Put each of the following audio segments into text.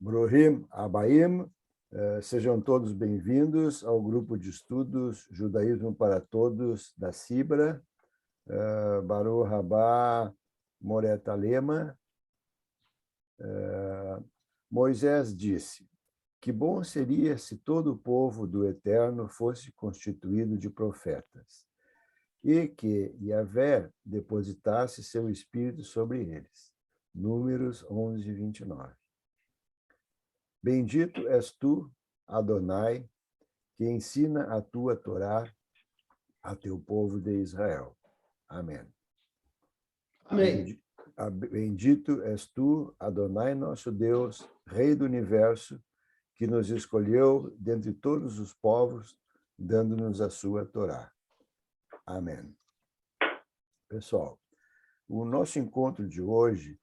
Brohim Abaim, sejam todos bem-vindos ao grupo de estudos Judaísmo para Todos da Cibra, Baruch Rabá Moreta Lema. Moisés disse: que bom seria se todo o povo do Eterno fosse constituído de profetas, e que Yahvé depositasse seu espírito sobre eles. Números 11, 29. Bendito és tu, Adonai, que ensina a tua Torá a teu povo de Israel. Amém. Amém. Bendito és tu, Adonai, nosso Deus, Rei do Universo, que nos escolheu dentre todos os povos, dando-nos a sua Torá. Amém. Pessoal, o nosso encontro de hoje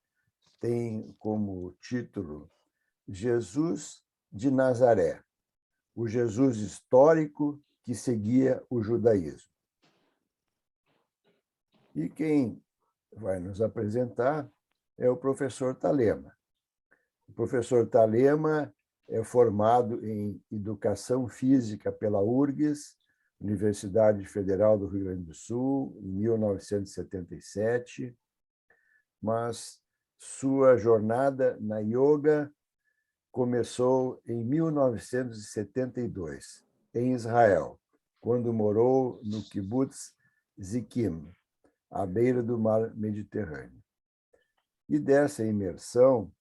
tem como título Jesus de Nazaré, o Jesus histórico que seguia o judaísmo. E quem vai nos apresentar é o professor Thalema. O professor Thalema é formado em Educação Física pela URGS, Universidade Federal do Rio Grande do Sul, em 1977, mas sua jornada na yoga começou em 1972, em Israel, quando morou no kibbutz Zikim, à beira do mar Mediterrâneo. E dessa imersão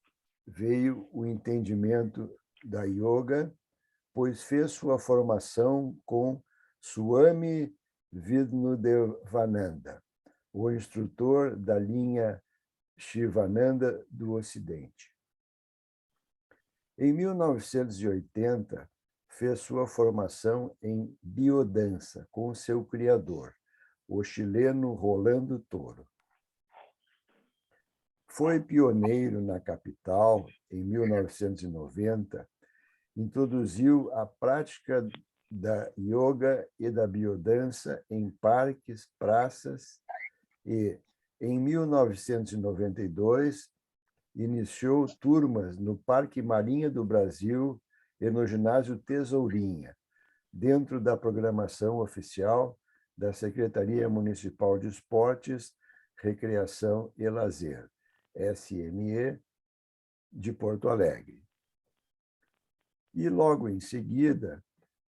veio o entendimento da yoga, pois fez sua formação com Swami Vidnudevananda, o instrutor da linha Shivananda do Ocidente. Em 1980, fez sua formação em biodança com seu criador, o chileno Rolando Toro. Foi pioneiro na capital em 1990, introduziu a prática da yoga e da biodança em parques, praças e, em 1992, iniciou turmas no Parque Marinha do Brasil e no Ginásio Tesourinha, dentro da programação oficial da Secretaria Municipal de Esportes, Recreação e Lazer, SME, de Porto Alegre. E, logo em seguida,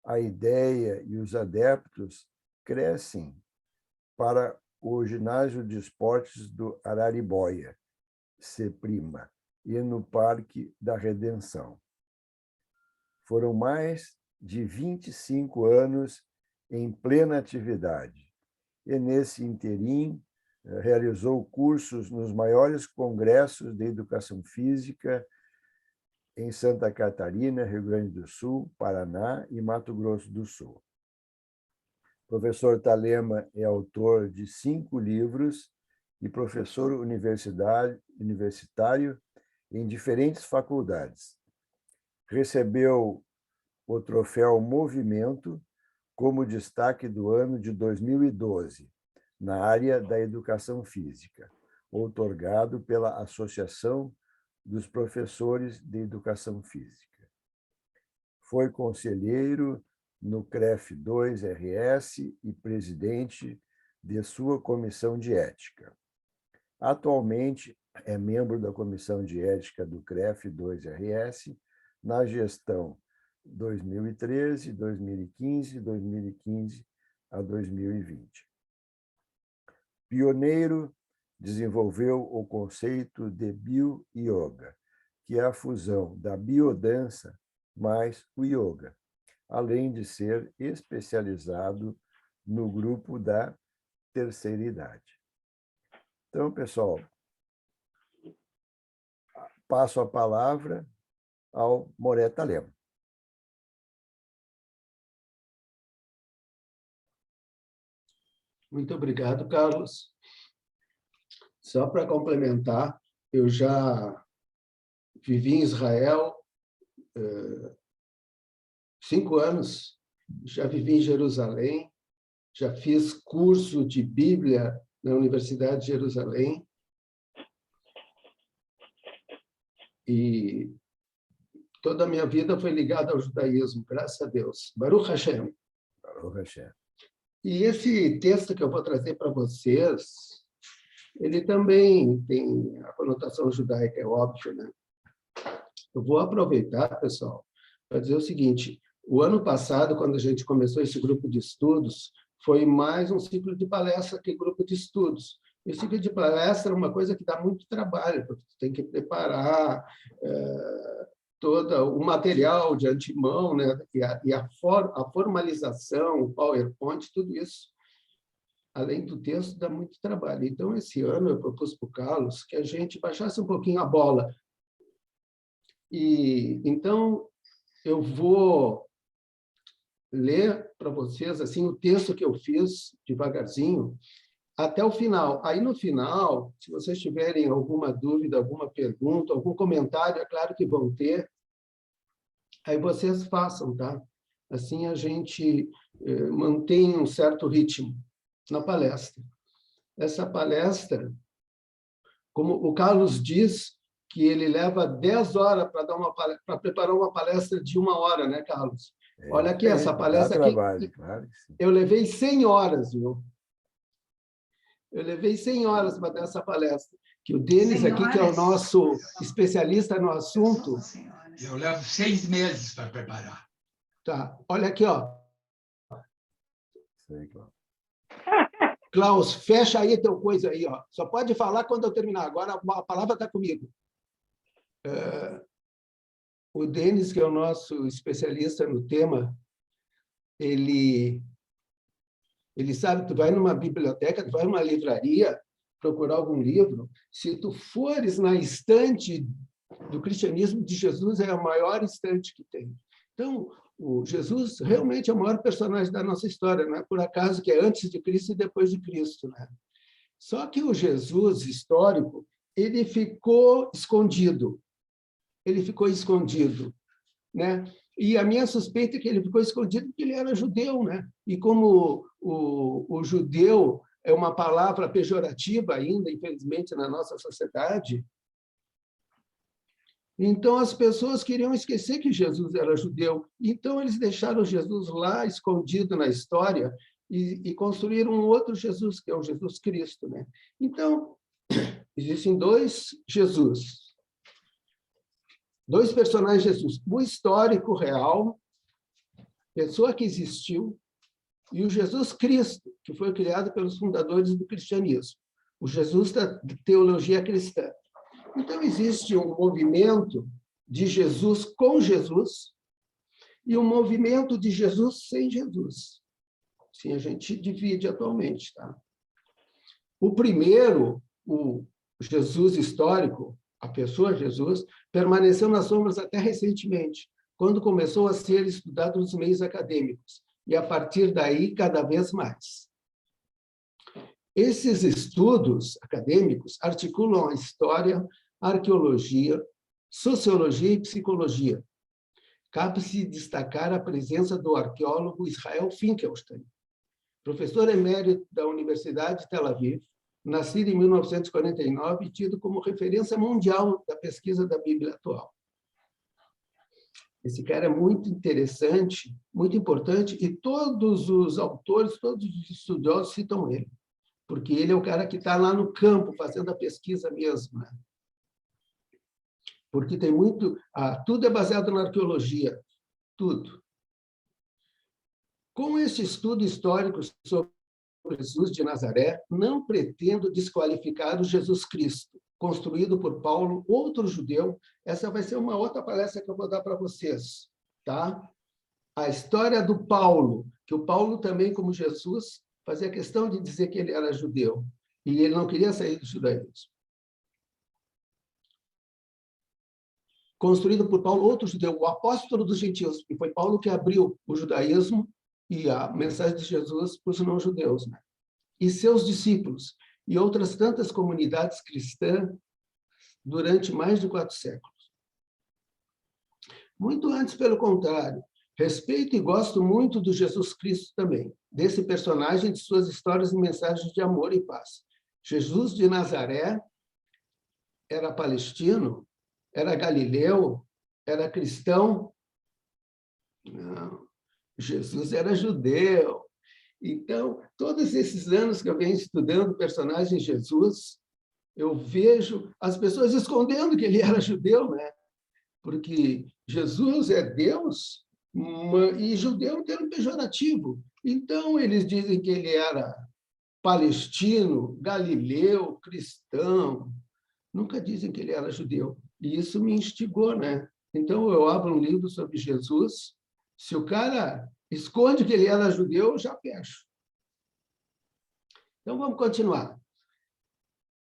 a ideia e os adeptos crescem para o Ginásio de Esportes do Araribóia, Ceprima, e no Parque da Redenção. Foram mais de 25 anos em plena atividade, e nesse interim realizou cursos nos maiores congressos de educação física em Santa Catarina, Rio Grande do Sul, Paraná e Mato Grosso do Sul. O professor Thalema é autor de 5 livros e professor universitário em diferentes faculdades. Recebeu o troféu Movimento como destaque do ano de 2012, na área da educação física, outorgado pela Associação dos Professores de Educação Física. Foi conselheiro no CREF2-RS e presidente de sua comissão de ética. Atualmente é membro da comissão de ética do CREF2-RS na gestão 2013, 2015, 2015 a 2020. Pioneiro, desenvolveu o conceito de bio-yoga, que é a fusão da biodança mais o yoga, além de ser especializado no grupo da terceira idade. Então, pessoal, passo a palavra ao Moreta Lema. Muito obrigado, Carlos. Só para complementar, eu já vivi em Israel 5 anos, já vivi em Jerusalém, já fiz curso de Bíblia na Universidade de Jerusalém e Toda a minha vida foi ligada ao judaísmo, graças a Deus. Baruch Hashem. Baruch Hashem. E esse texto que eu vou trazer para vocês, ele também tem a conotação judaica, é óbvio, né? Eu vou aproveitar, pessoal, para dizer o seguinte: o ano passado, quando a gente começou esse grupo de estudos, foi mais um ciclo de palestra que grupo de estudos. E o ciclo de palestra é uma coisa que dá muito trabalho, porque você tem que preparar todo o material de antemão, né? E a formalização, o PowerPoint, tudo isso, além do texto, dá muito trabalho. Então, esse ano, eu propus para o Carlos que a gente baixasse um pouquinho a bola. E então, eu vou ler para vocês assim o texto que eu fiz devagarzinho até o final. Aí no final, se vocês tiverem alguma dúvida, alguma pergunta, algum comentário, é claro que vão ter. Aí vocês façam, tá? Assim a gente mantém um certo ritmo na palestra. Essa palestra, como o Carlos diz, que ele leva 10 horas para preparar uma palestra de 1 hora, né, Carlos? Olha aqui, essa palestra aqui, trabalho, claro que sim. eu levei 100 horas, viu? Eu levei 100 horas para dar essa palestra. Que o Denis aqui, que é o nosso especialista no assunto... Eu levo 6 meses para preparar. Tá, olha aqui, ó. Sei, claro. Klaus, fecha aí teu coisa aí, ó. Só pode falar quando eu terminar. Agora a palavra está comigo. O Denis, que é o nosso especialista no tema, ele sabe que tu vai numa biblioteca, tu vai numa livraria procurar algum livro, se tu fores na estante do cristianismo de Jesus, é a maior estante que tem. Então, o Jesus realmente é o maior personagem da nossa história, não é por acaso que é antes de Cristo e depois de Cristo, né? Só que o Jesus histórico, ele ficou escondido. Ele ficou escondido, né? E a minha suspeita é que ele ficou escondido porque ele era judeu, né? E como o judeu é uma palavra pejorativa ainda, infelizmente, na nossa sociedade, então as pessoas queriam esquecer que Jesus era judeu. Então eles deixaram Jesus lá escondido na história e construíram um outro Jesus, que é o Jesus Cristo, né? Então, existem 2 Jesus. 2 personagens de Jesus, o histórico real, pessoa que existiu, e o Jesus Cristo, que foi criado pelos fundadores do cristianismo, o Jesus da teologia cristã. Então, existe um movimento de Jesus com Jesus e um movimento de Jesus sem Jesus. Assim a gente divide atualmente, tá? O primeiro, o Jesus histórico, a pessoa Jesus, permaneceu nas sombras até recentemente, quando começou a ser estudado nos meios acadêmicos, e a partir daí, cada vez mais. Esses estudos acadêmicos articulam a história, a arqueologia, sociologia e psicologia. Cabe-se destacar a presença do arqueólogo Israel Finkelstein, professor emérito da Universidade de Tel Aviv, nascido em 1949 e tido como referência mundial da pesquisa da Bíblia atual. Esse cara é muito interessante, muito importante, e todos os autores, todos os estudiosos citam ele, porque ele é o cara que está lá no campo, fazendo a pesquisa mesmo, né? Porque tem muito... tudo é baseado na arqueologia, tudo. Com esse estudo histórico sobre Jesus de Nazaré, não pretendo desqualificar o Jesus Cristo, construído por Paulo, outro judeu. Essa vai ser uma outra palestra que eu vou dar para vocês, tá? A história do Paulo, que o Paulo também, como Jesus, fazia questão de dizer que ele era judeu, e ele não queria sair do judaísmo. Construído por Paulo, outro judeu, o apóstolo dos gentios, e foi Paulo que abriu o judaísmo e a mensagem de Jesus para os não-judeus, né? E seus discípulos, e outras tantas comunidades cristãs durante mais de 4 séculos. Muito antes, pelo contrário, respeito e gosto muito do Jesus Cristo também, desse personagem, de suas histórias e mensagens de amor e paz. Jesus de Nazaré era palestino, era galileu, era cristão? Não, Jesus era judeu. Então, todos esses anos que eu venho estudando o personagem Jesus, eu vejo as pessoas escondendo que ele era judeu, né? Porque Jesus é Deus e judeu é um termo pejorativo. Então, eles dizem que ele era palestino, galileu, cristão. Nunca dizem que ele era judeu. E isso me instigou, né? Então, eu abro um livro sobre Jesus. Se o cara esconde que ele era judeu, eu já fecho. Então, vamos continuar.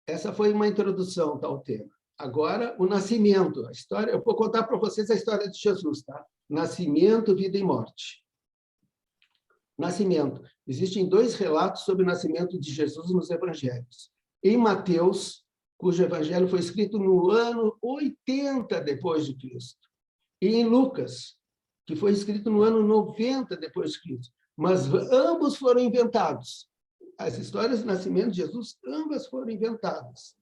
Essa foi uma introdução ao tema. Agora, o nascimento, a história. Eu vou contar para vocês a história de Jesus, tá? Nascimento, vida e morte. Nascimento. Existem 2 relatos sobre o nascimento de Jesus nos evangelhos. Em Mateus, cujo evangelho foi escrito no ano 80 depois de Cristo. E em Lucas, que foi escrito no ano 90 depois de Cristo. Mas ambos foram inventados. As histórias do nascimento de Jesus, ambas foram inventadas.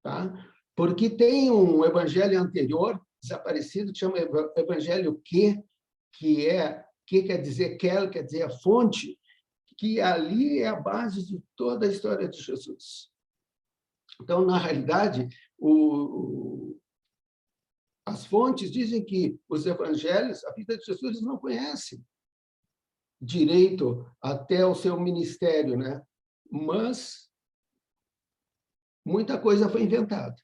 Tá? Porque tem um evangelho anterior, desaparecido, que chama Evangelho que quer dizer quer dizer a fonte, que ali é a base de toda a história de Jesus. Então, na realidade, as fontes dizem que os evangelhos, a vida de Jesus, eles não conhecem direito até o seu ministério, né? Mas muita coisa foi inventada.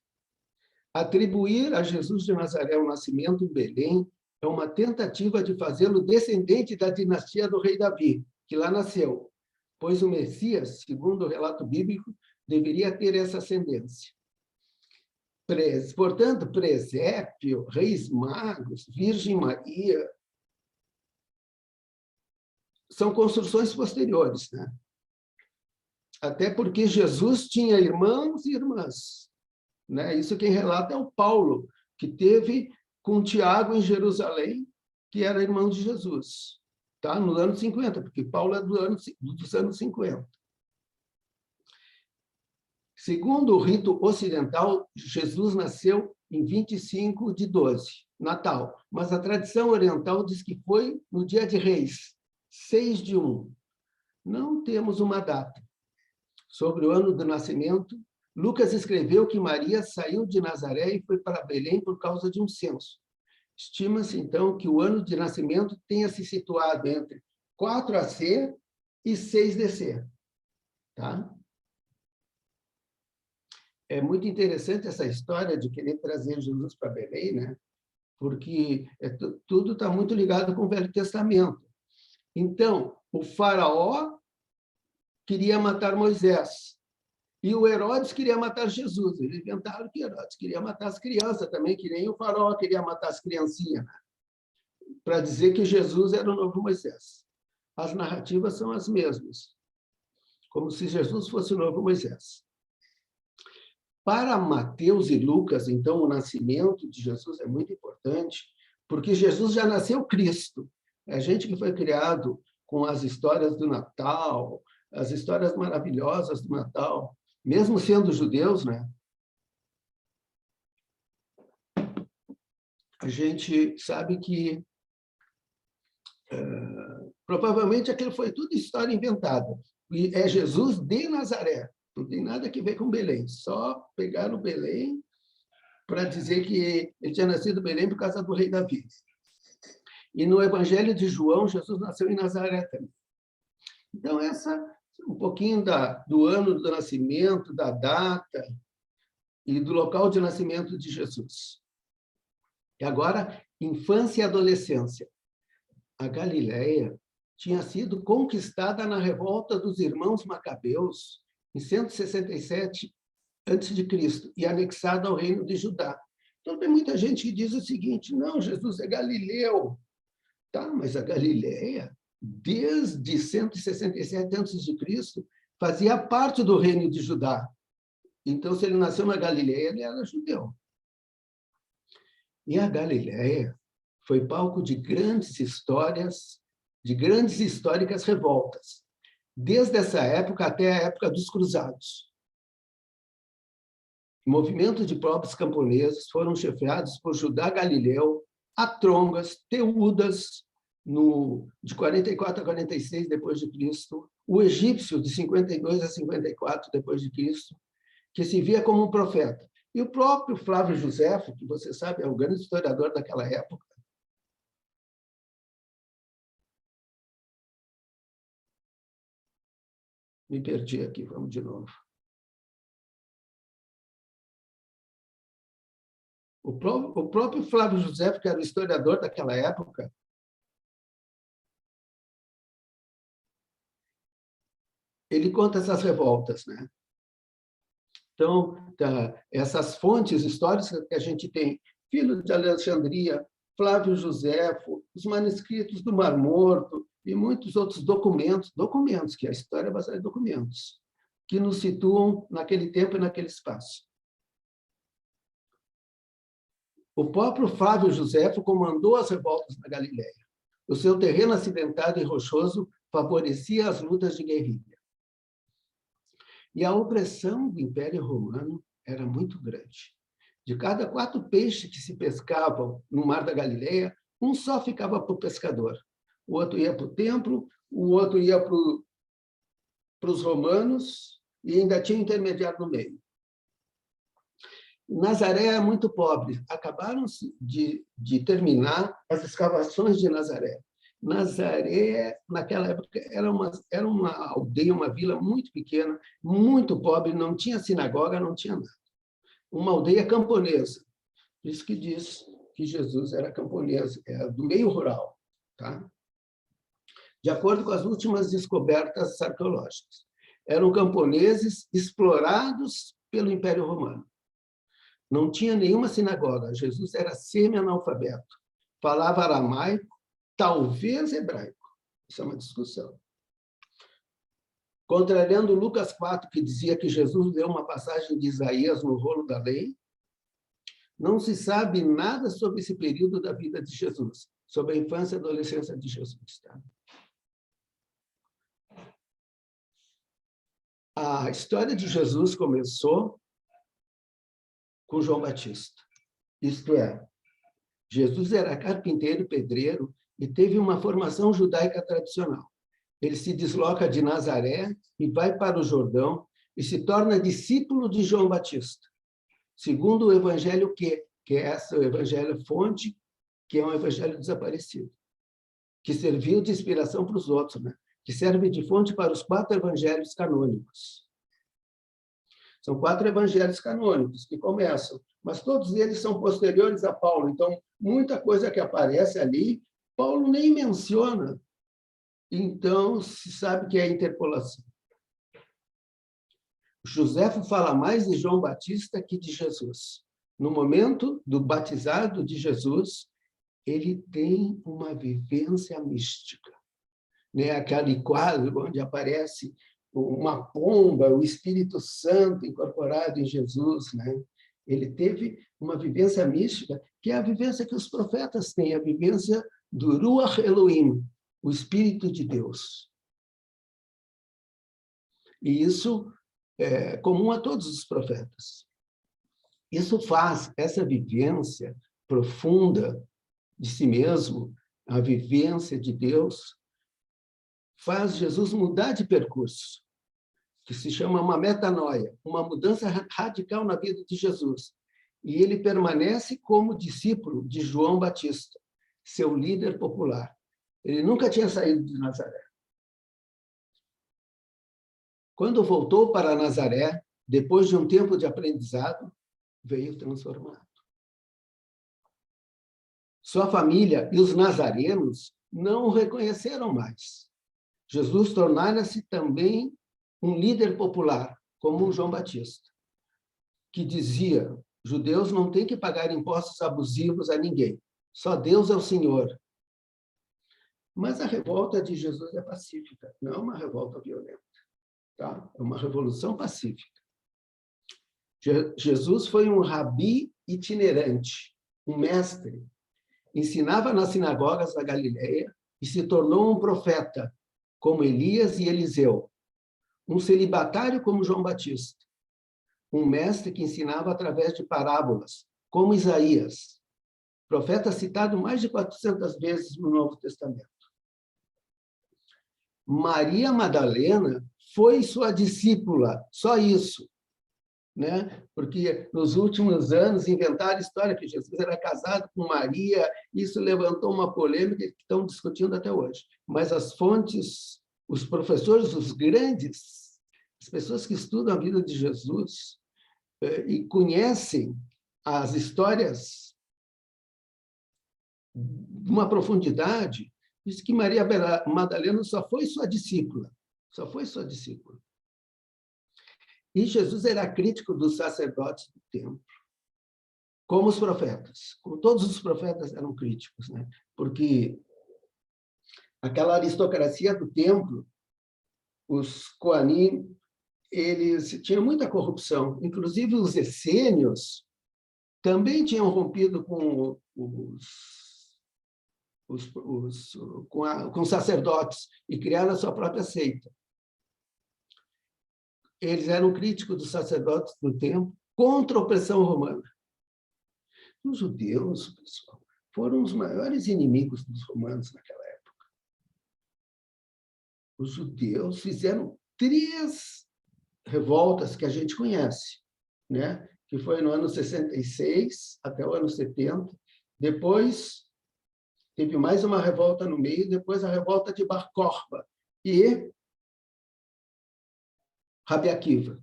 Atribuir a Jesus de Nazaré o nascimento em Belém é uma tentativa de fazê-lo descendente da dinastia do rei Davi, que lá nasceu, pois o Messias, segundo o relato bíblico, deveria ter essa ascendência. Portanto, presépio, reis magos, Virgem Maria, são construções posteriores, né? Até porque Jesus tinha irmãos e irmãs, né? Isso quem relata é o Paulo, que teve com Tiago em Jerusalém, que era irmão de Jesus, tá? No ano 50, porque Paulo é dos anos 50. Segundo o rito ocidental, Jesus nasceu em 25 de 12, Natal. Mas a tradição oriental diz que foi no dia de Reis, 6 de 1. Não temos uma data. Sobre o ano do nascimento, Lucas escreveu que Maria saiu de Nazaré e foi para Belém por causa de um censo. Estima-se, então, que o ano de nascimento tenha se situado entre 4 AC e 6 DC. Tá? É muito interessante essa história de querer trazer Jesus para Belém, né? Porque tudo está muito ligado com o Velho Testamento. Então, o faraó queria matar Moisés e o Herodes queria matar Jesus. Eles inventaram que Herodes queria matar as crianças também, que nem o faraó queria matar as criancinhas, né? Para dizer que Jesus era o novo Moisés. As narrativas são as mesmas, como se Jesus fosse o novo Moisés. Para Mateus e Lucas, então, o nascimento de Jesus é muito importante, porque Jesus já nasceu Cristo. É gente que foi criado com as histórias do Natal, as histórias maravilhosas do Natal, mesmo sendo judeus, né? A gente sabe que provavelmente aquilo foi tudo história inventada. E é Jesus de Nazaré. Não tem nada a ver com Belém. Só pegaram Belém para dizer que ele tinha nascido em Belém por causa do rei Davi. E no Evangelho de João, Jesus nasceu em Nazaré também. Então, essa um pouquinho do ano do nascimento, da data e do local de nascimento de Jesus. E agora, infância e adolescência. A Galileia tinha sido conquistada na revolta dos irmãos Macabeus em 167 a.C., e anexada ao reino de Judá. Então, tem muita gente que diz o seguinte: não, Jesus é galileu. Tá, mas a Galileia, desde 167 a.C., fazia parte do reino de Judá. Então, se ele nasceu na Galileia, ele era judeu. E a Galileia foi palco de grandes histórias, de grandes e históricas revoltas, desde essa época até a época dos Cruzados. Movimentos de povos camponeses foram chefiados por Judá Galileu, Atrongas, Teudas, de 44 a 46 depois de Cristo, o egípcio de 52 a 54 depois de Cristo, que se via como um profeta. E o próprio Flávio Josefo, que você sabe, é um grande historiador daquela época. Me perdi aqui, vamos de novo. O próprio Flávio Josefo, que era o historiador daquela época, ele conta essas revoltas, né? Então, essas fontes históricas que a gente tem, Filho de Alexandria, Flávio Josefo, os manuscritos do Mar Morto e muitos outros documentos, que a história é baseada em documentos, que nos situam naquele tempo e naquele espaço. O próprio Flávio Josefo comandou as revoltas na Galileia. O seu terreno acidentado e rochoso favorecia as lutas de guerrilha. E a opressão do Império Romano era muito grande. De cada 4 peixes que se pescavam no Mar da Galileia, um só ficava para o pescador. O outro ia para o templo, o outro ia para os romanos, e ainda tinha um intermediário no meio. Nazaré é muito pobre. Acabaram de terminar as escavações de Nazaré. Nazaré, naquela época, era uma aldeia, uma vila muito pequena, muito pobre, não tinha sinagoga, não tinha nada. Uma aldeia camponesa. Por isso que diz que Jesus era camponês, era do meio rural. Tá? De acordo com as últimas descobertas arqueológicas. Eram camponeses explorados pelo Império Romano. Não tinha nenhuma sinagoga. Jesus era semi-analfabeto. Falava aramaico, talvez hebraico. Isso é uma discussão. Contrariando Lucas 4, que dizia que Jesus leu uma passagem de Isaías no rolo da lei, não se sabe nada sobre esse período da vida de Jesus, sobre a infância e adolescência de Jesus. Tá? A história de Jesus começou com João Batista. Isto é, Jesus era carpinteiro e pedreiro e teve uma formação judaica tradicional. Ele se desloca de Nazaré e vai para o Jordão e se torna discípulo de João Batista, segundo o evangelho que é o evangelho fonte, que é um evangelho desaparecido, que serviu de inspiração para os outros, né? Que serve de fonte para os 4 evangelhos canônicos. São 4 evangelhos canônicos que começam, mas todos eles são posteriores a Paulo. Então, muita coisa que aparece ali, Paulo nem menciona. Então, se sabe que é interpolação. Joséfo fala mais de João Batista que de Jesus. No momento do batizado de Jesus, ele tem uma vivência mística. Né? Aquele quadro onde aparece uma pomba, o Espírito Santo incorporado em Jesus, né? Ele teve uma vivência mística, que é a vivência que os profetas têm, a vivência do Ruach Elohim, o Espírito de Deus. E isso é comum a todos os profetas. Isso faz essa vivência profunda de si mesmo, a vivência de Deus, faz Jesus mudar de percurso, que se chama uma metanoia, uma mudança radical na vida de Jesus. E ele permanece como discípulo de João Batista, seu líder popular. Ele nunca tinha saído de Nazaré. Quando voltou para Nazaré, depois de um tempo de aprendizado, veio transformado. Sua família e os nazarenos não o reconheceram mais. Jesus tornara-se também um líder popular, como João Batista, que dizia: judeus não têm que pagar impostos abusivos a ninguém, só Deus é o Senhor. Mas a revolta de Jesus é pacífica, não é uma revolta violenta. Tá? É uma revolução pacífica. Jesus foi um rabi itinerante, um mestre. Ensinava nas sinagogas da Galileia e se tornou um profeta, como Elias e Eliseu. Um celibatário como João Batista. Um mestre que ensinava através de parábolas, como Isaías. Profeta citado mais de 400 vezes no Novo Testamento. Maria Madalena foi sua discípula, só isso, né? Porque nos últimos anos inventaram a história que Jesus era casado com Maria, isso levantou uma polêmica que estão discutindo até hoje. Mas as fontes, os professores, os grandes, as pessoas que estudam a vida de Jesus e conhecem as histórias de uma profundidade, diz que Maria Madalena só foi sua discípula, só foi sua discípula. E Jesus era crítico dos sacerdotes do templo, como os profetas, como todos os profetas eram críticos, né? Porque aquela aristocracia do templo, os Coanim, eles tinham muita corrupção, inclusive os essênios também tinham rompido com com sacerdotes e criaram a sua própria seita. Eles eram críticos dos sacerdotes do templo contra a opressão romana. Os judeus, pessoal, foram os maiores inimigos dos romanos naquela época. Os judeus fizeram 3 revoltas que a gente conhece, né? Que foi no ano 66 até o ano 70. Depois teve mais uma revolta no meio, depois a revolta de Bar Kokhba e Rabi Akiva,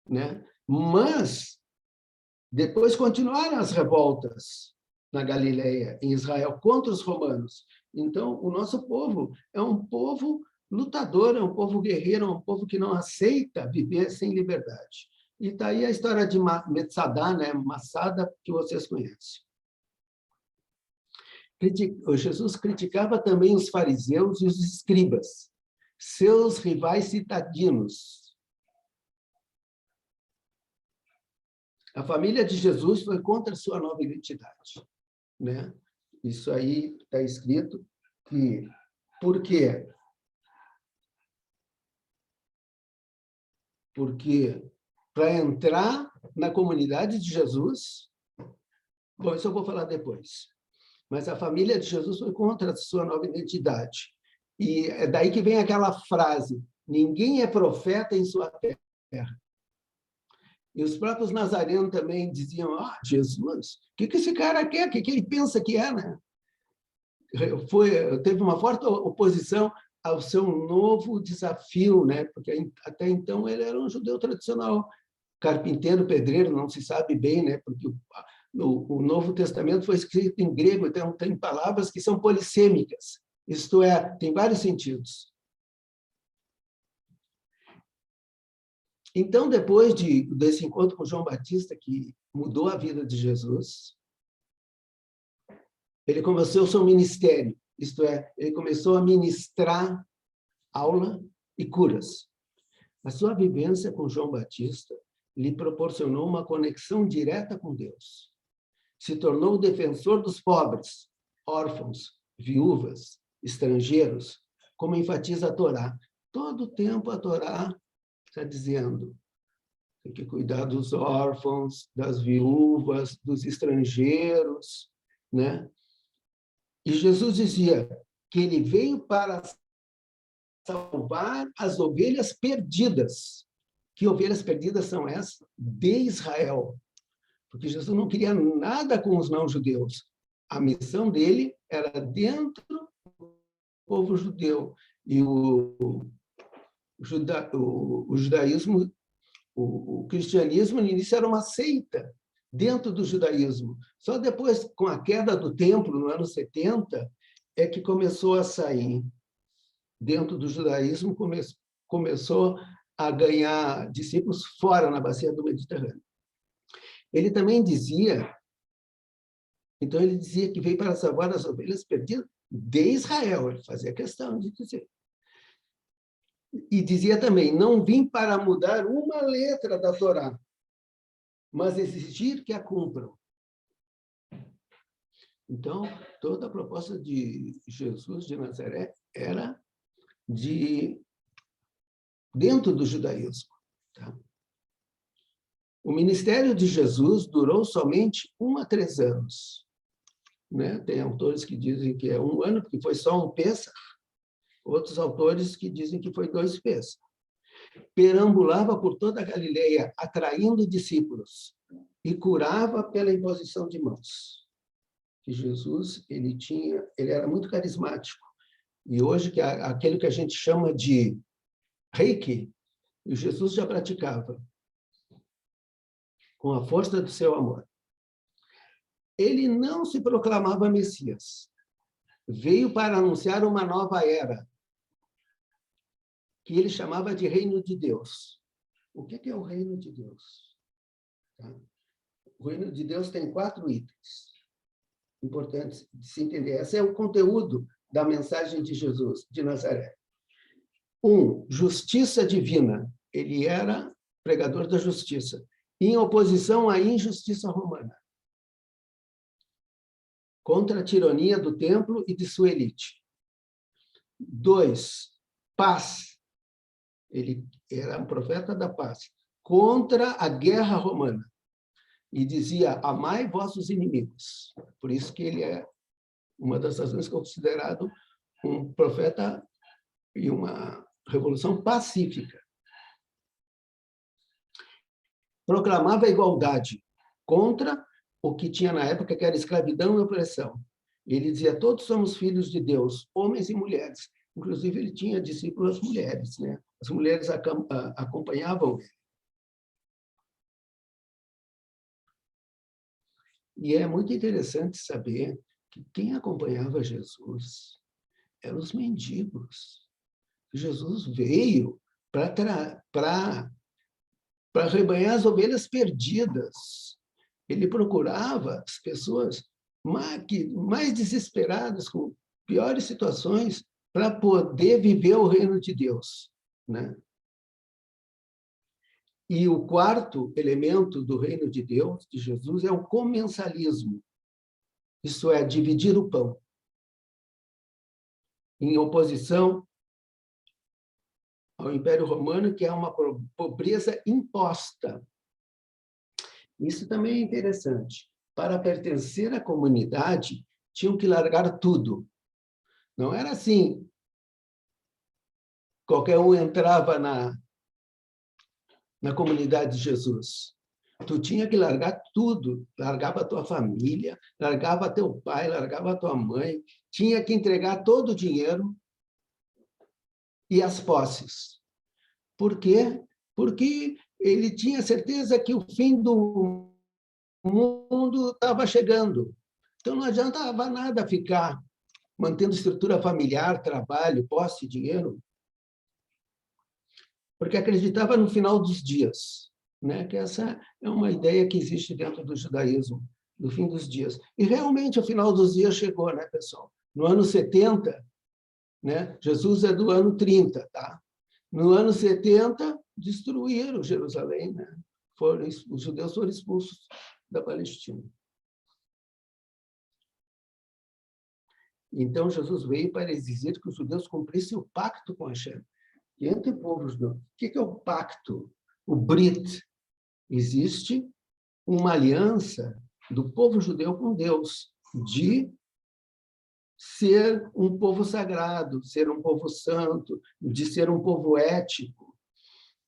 né? Mas depois continuaram as revoltas na Galileia, em Israel, contra os romanos. Então, o nosso povo é um povo lutador, é um povo guerreiro, é um povo que não aceita viver sem liberdade. E está aí a história de Metsadá, né? Massada, que vocês conhecem. Jesus criticava também os fariseus e os escribas, seus rivais citadinos. A família de Jesus foi contra a sua nova identidade, né? Isso aí está escrito que... Por quê? Porque para entrar na comunidade de Jesus... Bom, isso eu vou falar depois. Mas a família de Jesus foi contra a sua nova identidade. E é daí que vem aquela frase: ninguém é profeta em sua terra. E os próprios nazarenos também diziam: Jesus, o que esse cara quer? O que ele pensa que é, né? Teve uma forte oposição ao seu novo desafio, né? Porque até então ele era um judeu tradicional, carpinteiro, pedreiro, não se sabe bem, né? Porque o Novo Testamento foi escrito em grego, então tem palavras que são polissêmicas, isto é, tem vários sentidos. Então, depois desse encontro com João Batista, que mudou a vida de Jesus, ele começou o seu ministério, isto é, ele começou a ministrar aula e curas. A sua vivência com João Batista lhe proporcionou uma conexão direta com Deus. Se tornou o defensor dos pobres, órfãos, viúvas, estrangeiros, como enfatiza a Torá. Todo o tempo a Torá está dizendo: tem que cuidar dos órfãos, das viúvas, dos estrangeiros, né? E Jesus dizia que ele veio para salvar as ovelhas perdidas. Que ovelhas perdidas são essas? De Israel. Porque Jesus não queria nada com os não-judeus. A missão dele era dentro do povo judeu. E o judaísmo, o cristianismo, no início, era uma seita dentro do judaísmo. Só depois, com a queda do templo, no ano 70, é que começou a sair. Dentro do judaísmo, começou a ganhar discípulos fora, na bacia do Mediterrâneo. Ele também dizia, então ele dizia que veio para salvar as ovelhas perdidas de Israel, ele fazia questão de dizer. E dizia também: não vim para mudar uma letra da Torá, mas exigir que a cumpram. Então, toda a proposta de Jesus de Nazaré era dentro do judaísmo. Tá? O ministério de Jesus durou somente 1 a 3 anos. né? Tem autores que dizem que é 1 ano, porque foi só um Pêssar. Outros autores que dizem que foi 2 Pêssar. Perambulava por toda a Galileia, atraindo discípulos, e curava pela imposição de mãos. Que Jesus, ele era muito carismático. E hoje, que aquele que a gente chama de Reiki, Jesus já praticava, com a força do seu amor. Ele não se proclamava Messias. Veio para anunciar uma nova era, que ele chamava de Reino de Deus. O que é o Reino de Deus? Tá? O Reino de Deus tem 4 itens importantes de se entender. Esse é o conteúdo da mensagem de Jesus, de Nazaré. 1, justiça divina. Ele era pregador da justiça, em oposição à injustiça romana, contra a tirania do templo e de sua elite. 2, paz. Ele era um profeta da paz, contra a guerra romana. E dizia, amai vossos inimigos. Por isso que ele é uma das razões que é considerado um profeta e uma revolução pacífica. Proclamava a igualdade contra o que tinha na época, que era escravidão e opressão. Ele dizia, todos somos filhos de Deus, homens e mulheres. Inclusive, ele tinha discípulos mulheres, né? As mulheres acompanhavam ele. E é muito interessante saber que quem acompanhava Jesus eram os mendigos. Jesus veio para rebanhar as ovelhas perdidas. Ele procurava as pessoas mais desesperadas, com piores situações, para poder viver o reino de Deus, né? E o 4º elemento do reino de Deus, de Jesus, é o comensalismo. Isso é, dividir o pão. Em oposição ao Império Romano, que é uma pobreza imposta. Isso também é interessante. Para pertencer à comunidade, tinham que largar tudo. Não era assim. Qualquer um entrava na comunidade de Jesus. Tu tinha que largar tudo. Largava a tua família, largava teu pai, largava a tua mãe. Tinha que entregar todo o dinheiro e as posses. Por quê? Porque ele tinha certeza que o fim do mundo estava chegando. Então, não adiantava nada ficar mantendo estrutura familiar, trabalho, posse, dinheiro, porque acreditava no final dos dias, né? Que essa é uma ideia que existe dentro do judaísmo, do fim dos dias. E realmente o final dos dias chegou, né, pessoal? No ano 70, né? Jesus é do ano 30, tá? No ano 70, destruíram Jerusalém, né? Os judeus foram expulsos da Palestina. Então, Jesus veio para exigir que os judeus cumprissem o pacto com Hashem. E entre povos judeus, o que é o pacto? O Brit. Existe uma aliança do povo judeu com Deus, de ser um povo sagrado, ser um povo santo, de ser um povo ético.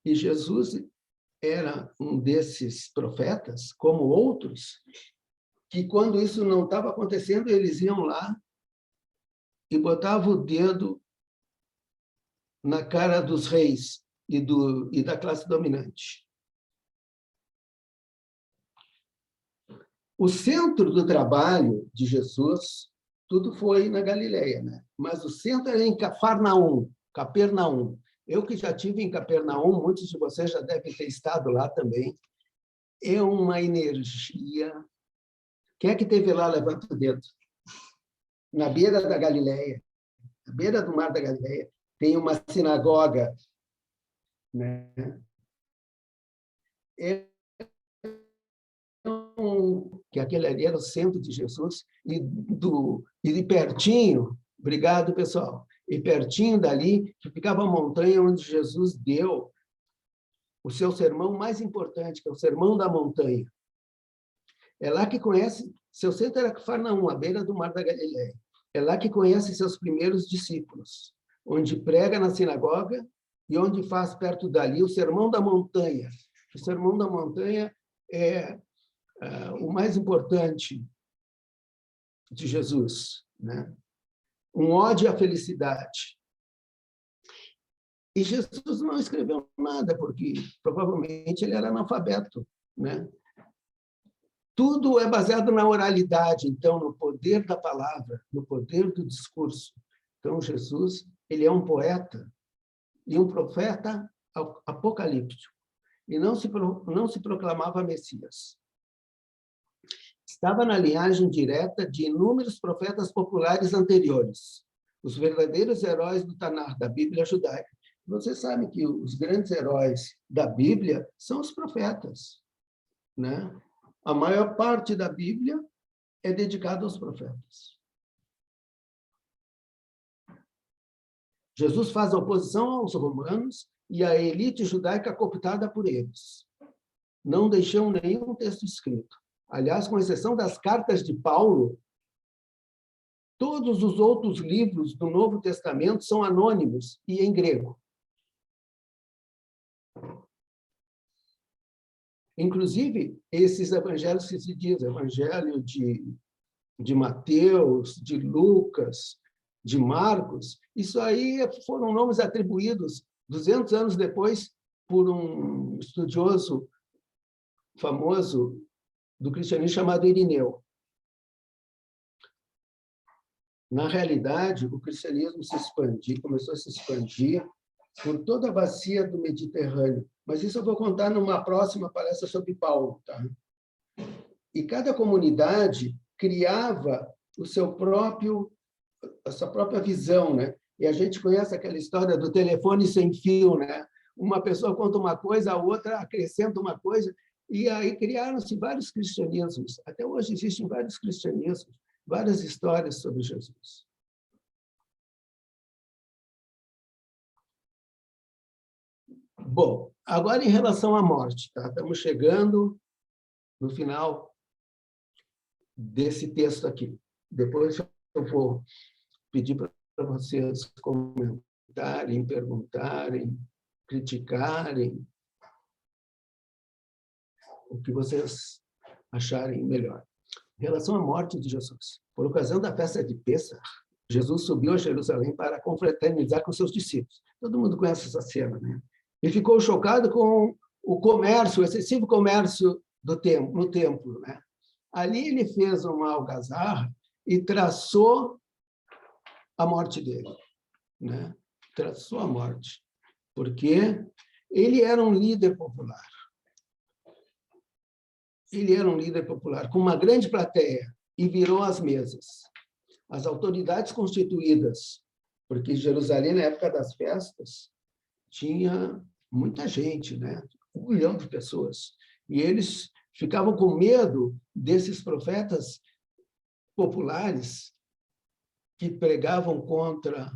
E Jesus era um desses profetas, como outros, que quando isso não estava acontecendo, eles iam lá e botavam o dedo na cara dos reis e da classe dominante. O centro do trabalho de Jesus, tudo foi na Galileia, né? Mas o centro era em Capernaum. Eu que já estive em Capernaum, muitos de vocês já devem ter estado lá também. É uma energia. Quem é que esteve lá? Levanta o dedo. Na beira da Galileia, na beira do mar da Galileia, tem uma sinagoga, né? Que aquele ali era o centro de Jesus, e pertinho, obrigado, pessoal, e pertinho dali, que ficava a montanha onde Jesus deu o seu sermão mais importante, que é o Sermão da Montanha. É lá que conhece, seu centro era Cafarnaum, à beira do mar da Galileia. É lá que conhece seus primeiros discípulos, onde prega na sinagoga e onde faz perto dali o Sermão da Montanha. O Sermão da Montanha é o mais importante de Jesus, né? Um ódio à felicidade. E Jesus não escreveu nada, porque provavelmente ele era analfabeto, né? Tudo é baseado na oralidade, então, no poder da palavra, no poder do discurso. Então, Jesus, ele é um poeta e um profeta apocalíptico. E não se proclamava Messias. Estava na linhagem direta de inúmeros profetas populares anteriores, os verdadeiros heróis do Tanar, da Bíblia judaica. Você sabe que os grandes heróis da Bíblia são os profetas, né? A maior parte da Bíblia é dedicada aos profetas. Jesus faz oposição aos romanos e à elite judaica cooptada por eles. Não deixou nenhum texto escrito. Aliás, com exceção das cartas de Paulo, todos os outros livros do Novo Testamento são anônimos e em grego. Inclusive, esses evangelhos que se diz, evangelho de Mateus, de Lucas, de Marcos, isso aí foram nomes atribuídos 200 anos depois por um estudioso famoso do cristianismo chamado Irineu. Na realidade, o cristianismo começou a se expandir por toda a bacia do Mediterrâneo. Mas isso eu vou contar numa próxima palestra sobre Paulo, tá? E cada comunidade criava a sua própria visão, né? E a gente conhece aquela história do telefone sem fio, né? Uma pessoa conta uma coisa, a outra acrescenta uma coisa, e aí criaram-se vários cristianismos. Até hoje existem vários cristianismos, várias histórias sobre Jesus. Bom, agora em relação à morte, tá? Estamos chegando no final desse texto aqui. Depois eu vou pedir para vocês comentarem, perguntarem, criticarem o que vocês acharem melhor. Em relação à morte de Jesus, por ocasião da festa de Pêssar, Jesus subiu a Jerusalém para confraternizar com seus discípulos. Todo mundo conhece essa cena, né? E ficou chocado com o comércio, o excessivo comércio no templo, né? Ali ele fez uma algazarra e traçou a morte dele, né? Traçou a morte, porque ele era um líder popular. Ele era um líder popular com uma grande plateia e virou as mesas. As autoridades constituídas, porque Jerusalém, na época das festas, tinha muita gente, né? 1 milhão de pessoas. E eles ficavam com medo desses profetas populares que pregavam contra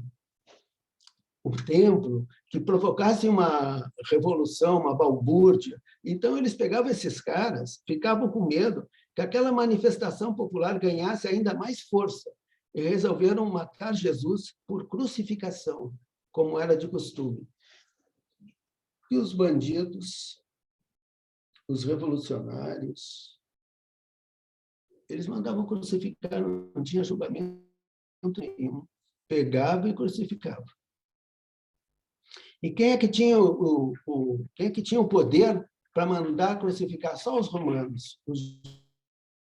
o templo, que provocassem uma revolução, uma balbúrdia. Então, eles pegavam esses caras, ficavam com medo que aquela manifestação popular ganhasse ainda mais força. E resolveram matar Jesus por crucificação, como era de costume. E os bandidos, os revolucionários, eles mandavam crucificar, não tinha julgamento nenhum. Pegavam e crucificavam. E quem é que tinha o poder para mandar crucificar? Só os romanos. Os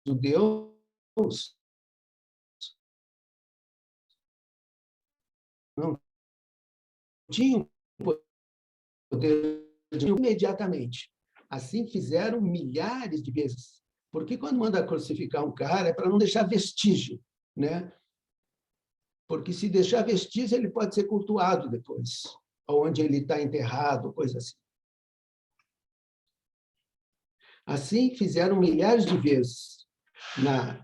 judeus não tinham poder imediatamente. Assim fizeram milhares de vezes. Porque quando manda crucificar um cara é para não deixar vestígio, né? Porque se deixar vestígio, ele pode ser cultuado depois, onde ele está enterrado, coisa assim. Assim fizeram milhares de vezes. Na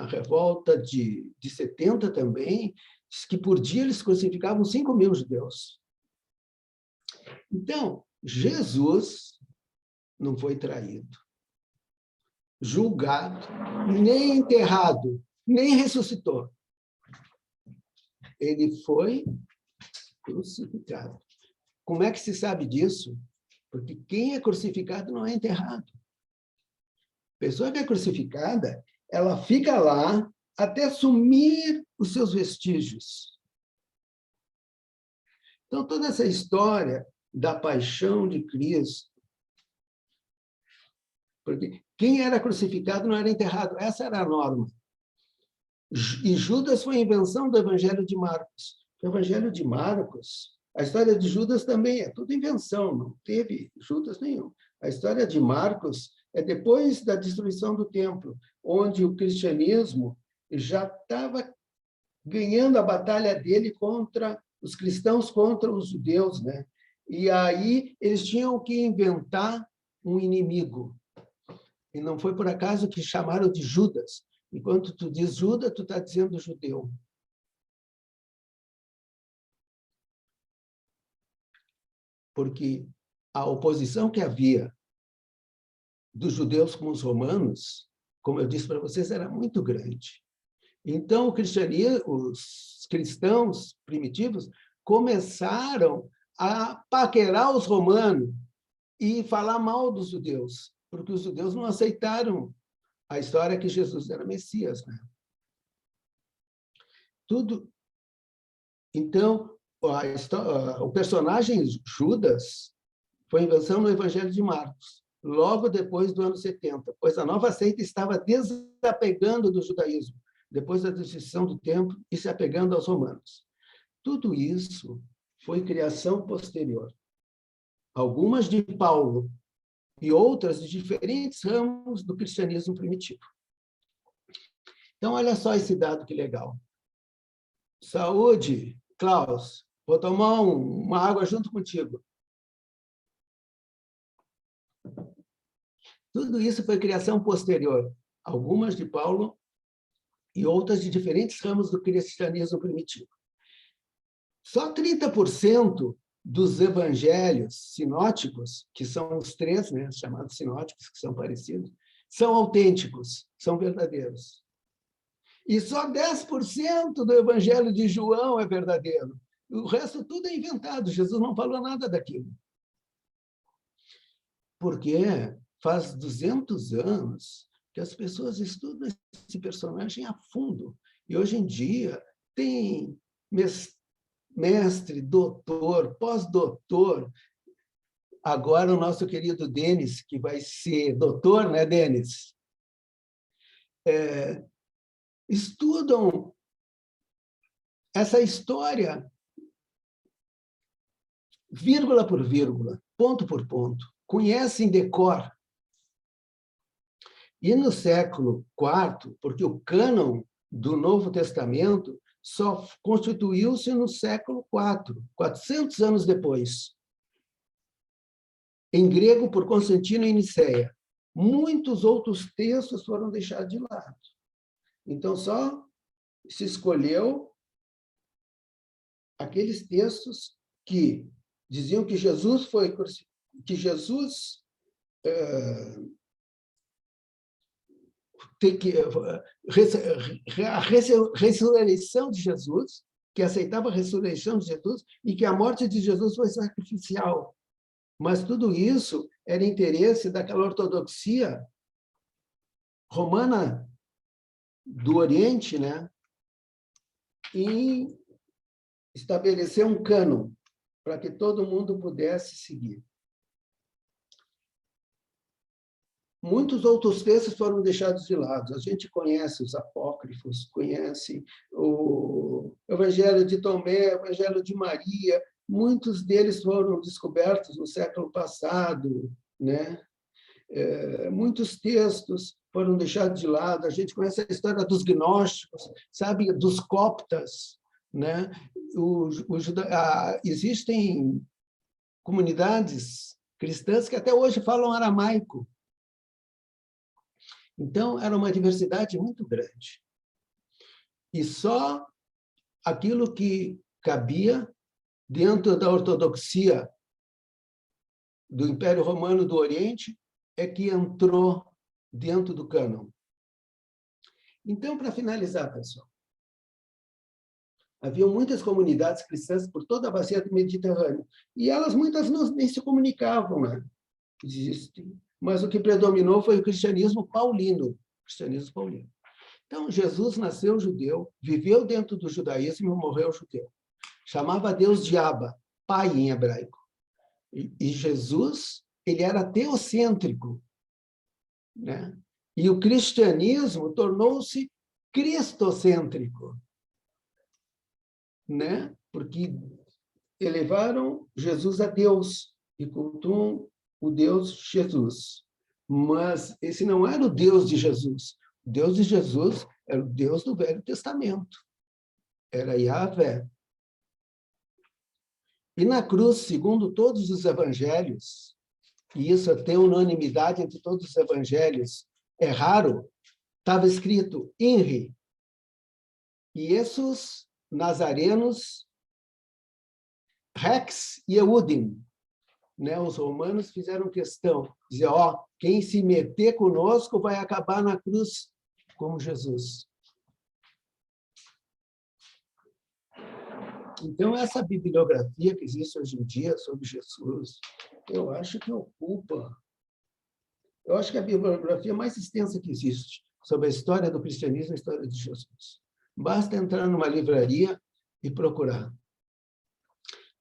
revolta de 70 também, diz que por dia eles crucificavam 5.000 judeus. Então, Jesus não foi traído. julgado, nem enterrado, nem ressuscitou. Ele foi crucificado. Como é que se sabe disso? Porque quem é crucificado não é enterrado. A pessoa que é crucificada, ela fica lá até sumir os seus vestígios. Então, toda essa história da paixão de Cristo, porque quem era crucificado não era enterrado, essa era a norma. E Judas foi invenção do Evangelho de Marcos. O Evangelho de Marcos, a história de Judas também é tudo invenção, não teve Judas nenhum. A história de Marcos é depois da destruição do templo, onde o cristianismo já estava ganhando a batalha dele contra os cristãos, contra os judeus, né? E aí eles tinham que inventar um inimigo. E não foi por acaso que chamaram de Judas. Enquanto tu diz Judas, tu está dizendo judeu. Porque a oposição que havia dos judeus com os romanos, como eu disse para vocês, era muito grande. Então, os cristãos primitivos começaram a paquerar os romanos e falar mal dos judeus, porque os judeus não aceitaram a história que Jesus era Messias, né? Tudo. Então, o personagem Judas foi invenção no Evangelho de Marcos, logo depois do ano 70, pois a nova seita estava desapegando do judaísmo, depois da destruição do templo, e se apegando aos romanos. Tudo isso foi criação posterior. Algumas de Paulo e outras de diferentes ramos do cristianismo primitivo. Então, olha só esse dado que legal. Saúde, Klaus, vou tomar uma água junto contigo. Tudo isso foi criação posterior. Algumas de Paulo e outras de diferentes ramos do cristianismo primitivo. Só 30% dos evangelhos sinóticos, que são os três, né, chamados sinóticos, que são parecidos, são autênticos, são verdadeiros. E só 10% do evangelho de João é verdadeiro. O resto tudo é inventado. Jesus não falou nada daquilo. Porque faz 200 anos que as pessoas estudam esse personagem a fundo. E hoje em dia tem mestre, doutor, pós-doutor. Agora o nosso querido Denis, que vai ser doutor, né, Denis? Estudam essa história, vírgula por vírgula, ponto por ponto. Conhecem de cor. E no século IV, porque o cânon do Novo Testamento só constituiu-se no século IV, 400 anos depois, em grego por Constantino e Nicéia. Muitos outros textos foram deixados de lado. Então, só se escolheu aqueles textos que diziam que Jesus foi que Jesus tem que a ressurreição de Jesus, que aceitava a ressurreição de Jesus e que a morte de Jesus foi sacrificial. Mas tudo isso era interesse daquela ortodoxia romana do Oriente, né? E estabelecer um cânon para que todo mundo pudesse seguir. Muitos outros textos foram deixados de lado. A gente conhece os apócrifos, conhece o Evangelho de Tomé, o Evangelho de Maria. Muitos deles foram descobertos no século passado, né? Muitos textos foram deixados de lado. A gente conhece a história dos gnósticos, sabe, dos coptas, né? Existem comunidades cristãs que até hoje falam aramaico. Então, era uma diversidade muito grande. E só aquilo que cabia dentro da ortodoxia do Império Romano do Oriente é que entrou dentro do cânon. Então, para finalizar, pessoal, havia muitas comunidades cristãs por toda a bacia do Mediterrâneo, e elas, muitas, nem se comunicavam, né? Mas o que predominou foi o cristianismo paulino. Então, Jesus nasceu judeu, viveu dentro do judaísmo e morreu judeu. Chamava Deus de Abba, pai em hebraico. E Jesus, ele era teocêntrico, né? E o cristianismo tornou-se cristocêntrico, né? Porque elevaram Jesus a Deus e cultuam o Deus Jesus. Mas esse não era o Deus de Jesus. O Deus de Jesus era o Deus do Velho Testamento. Era Yahvé. E na cruz, segundo todos os evangelhos, e isso tem unanimidade entre todos os evangelhos, é raro, estava escrito INRI, Iesus Nazarenos Rex Yehudim. Né? Os romanos fizeram questão, dizer, ó, quem se meter conosco vai acabar na cruz como Jesus. Então, essa bibliografia que existe hoje em dia sobre Jesus, eu acho que ocupa. Eu acho que é a bibliografia mais extensa que existe sobre a história do cristianismo e a história de Jesus. Basta entrar numa livraria e procurar.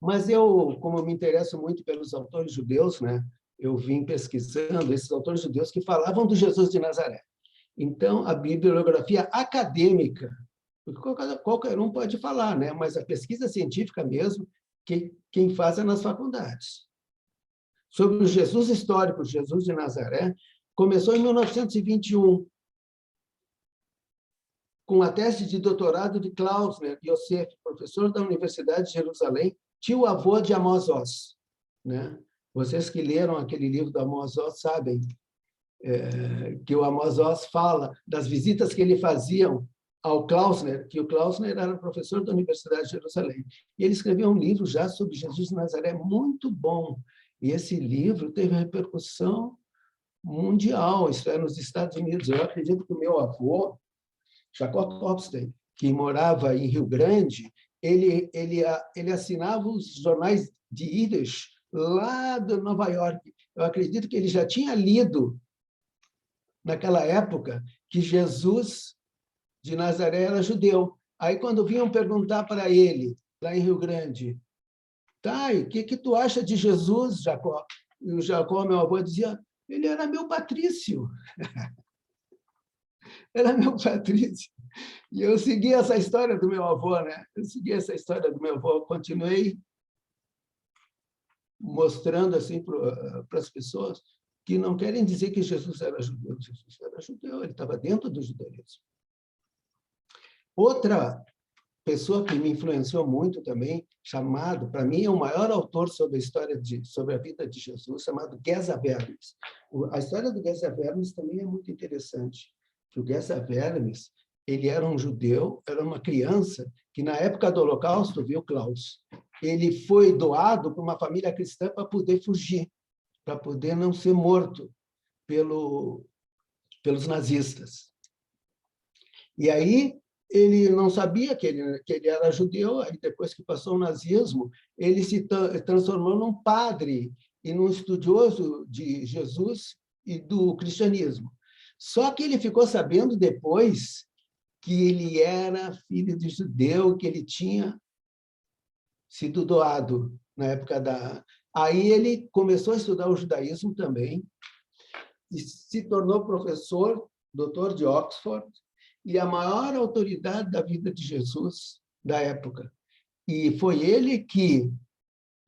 Mas eu, como eu me interesso muito pelos autores judeus, né, eu vim pesquisando esses autores judeus que falavam do Jesus de Nazaré. Então, a bibliografia acadêmica, porque qualquer um pode falar, né, mas a pesquisa científica mesmo, quem faz é nas faculdades. Sobre o Jesus histórico, Jesus de Nazaré, começou em 1921, com a tese de doutorado de Klausner Yosef, professor da Universidade de Jerusalém, tio-avô de Amos Oz, né? Vocês que leram aquele livro do Amos Oz sabem que o Amos Oz fala das visitas que ele fazia ao Klausner, que o Klausner era professor da Universidade de Jerusalém. E ele escreveu um livro já sobre Jesus de Nazaré, muito bom. E esse livro teve repercussão mundial, isso é, nos Estados Unidos. Eu acredito que o meu avô, Jacob Kopstein, que morava em Rio Grande, ele assinava os jornais de Yiddish lá de Nova York. Eu acredito que ele já tinha lido, naquela época, que Jesus de Nazaré era judeu. Aí, quando vinham perguntar para ele, lá em Rio Grande, tá, e o que tu acha de Jesus, Jacó? E o Jacó, meu avô, dizia, ele era meu patrício. Era meu patrício. E eu segui essa história do meu avô, né? Eu segui essa história do meu avô, continuei mostrando assim para as pessoas que não querem dizer que Jesus era judeu. Jesus era judeu, ele estava dentro do judaísmo. Outra pessoa que me influenciou muito também, chamado, para mim, é o maior autor sobre a história sobre a vida de Jesus, chamado Geza Vermes. A história do Geza Vermes também é muito interessante, que o Geza Vermes, ele era um judeu, era uma criança que, na época do Holocausto, viu, Klaus? Ele foi doado para uma família cristã para poder fugir, para poder não ser morto pelos nazistas. E aí, ele não sabia que ele era judeu, aí depois que passou o nazismo, ele se transformou num padre e num estudioso de Jesus e do cristianismo. Só que ele ficou sabendo depois que ele era filho de judeu, que ele tinha sido doado na época da... Aí ele começou a estudar o judaísmo também e se tornou professor, doutor de Oxford, e a maior autoridade da vida de Jesus da época. E foi ele que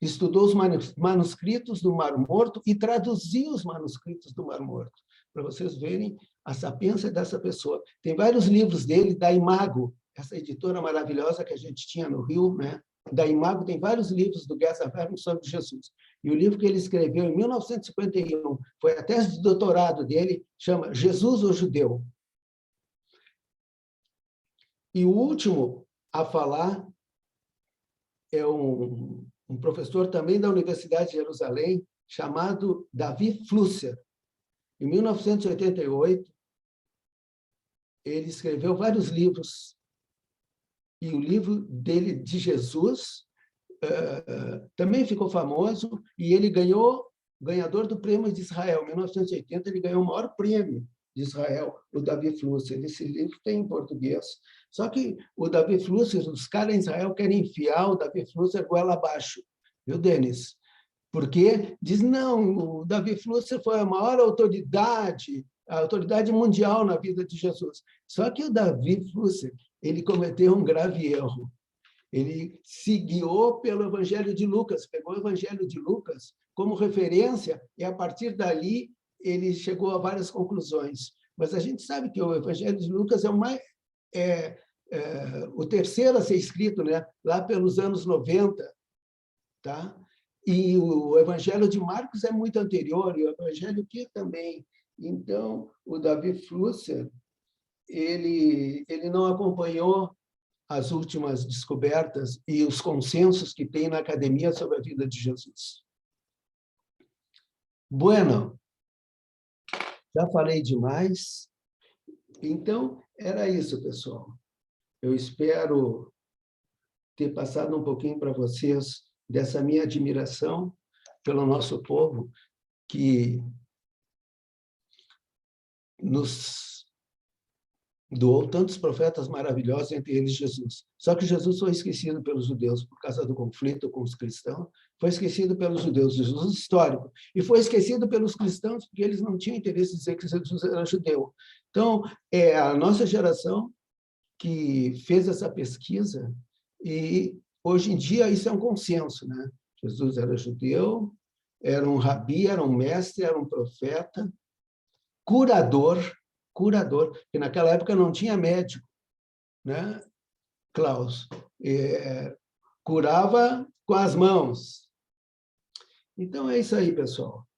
estudou os manuscritos do Mar Morto e traduziu os manuscritos do Mar Morto, para vocês verem a sapiência dessa pessoa. Tem vários livros dele, da Imago, essa editora maravilhosa que a gente tinha no Rio, né? Da Imago, tem vários livros do Geza Vermes sobre Jesus. E o livro que ele escreveu em 1951, foi a tese de doutorado dele, chama Jesus o Judeu. E o último a falar é um professor também da Universidade de Jerusalém, chamado Davi Flusser. Em 1988, ele escreveu vários livros. E o livro dele, de Jesus, também ficou famoso, e ele ganhador do Prêmio de Israel. Em 1980, ele ganhou o maior prêmio de Israel, o Davi Flusser. Esse livro tem em português. Só que o Davi Flusser, os caras em Israel querem enfiar o Davi Flusser goela abaixo. Viu, Denis? Porque diz, não, o Davi Flusser foi a maior autoridade, a autoridade mundial na vida de Jesus. Só que o Davi Flusser, ele cometeu um grave erro. Ele se guiou pelo Evangelho de Lucas, pegou o Evangelho de Lucas como referência, e, a partir dali, ele chegou a várias conclusões. Mas a gente sabe que o Evangelho de Lucas é o terceiro a ser escrito, né? Lá pelos anos 90. Tá? E o Evangelho de Marcos é muito anterior, e o Evangelho que também. Então, o Davi Flusser, ele não acompanhou as últimas descobertas e os consensos que tem na academia sobre a vida de Jesus. Bueno, já falei demais. Então, era isso, pessoal. Eu espero ter passado um pouquinho para vocês dessa minha admiração pelo nosso povo, que nos doou tantos profetas maravilhosos, entre eles Jesus. Só que Jesus foi esquecido pelos judeus por causa do conflito com os cristãos, foi esquecido pelos judeus, Jesus histórico, e foi esquecido pelos cristãos porque eles não tinham interesse em dizer que Jesus era judeu. Então, é a nossa geração que fez essa pesquisa, e hoje em dia isso é um consenso, né? Jesus era judeu, era um rabi, era um mestre, era um profeta, curador, que naquela época não tinha médico, né, Klaus? Curava com as mãos. Então, é isso aí, pessoal.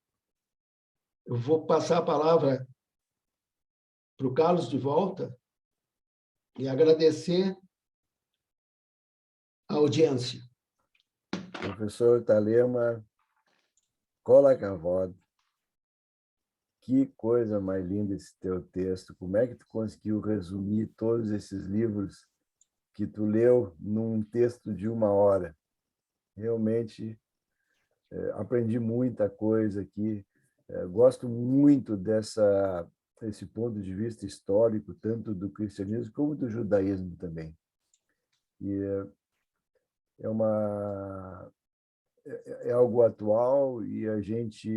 Eu vou passar a palavra para o Carlos de volta e agradecer a audiência. Professor Thalema, cola cavado. Que coisa mais linda esse teu texto. Como é que tu conseguiu resumir todos esses livros que tu leu num texto de 1 hora? Realmente, aprendi muita coisa aqui. Gosto muito desse ponto de vista histórico, tanto do cristianismo como do judaísmo também. E é algo atual, e a gente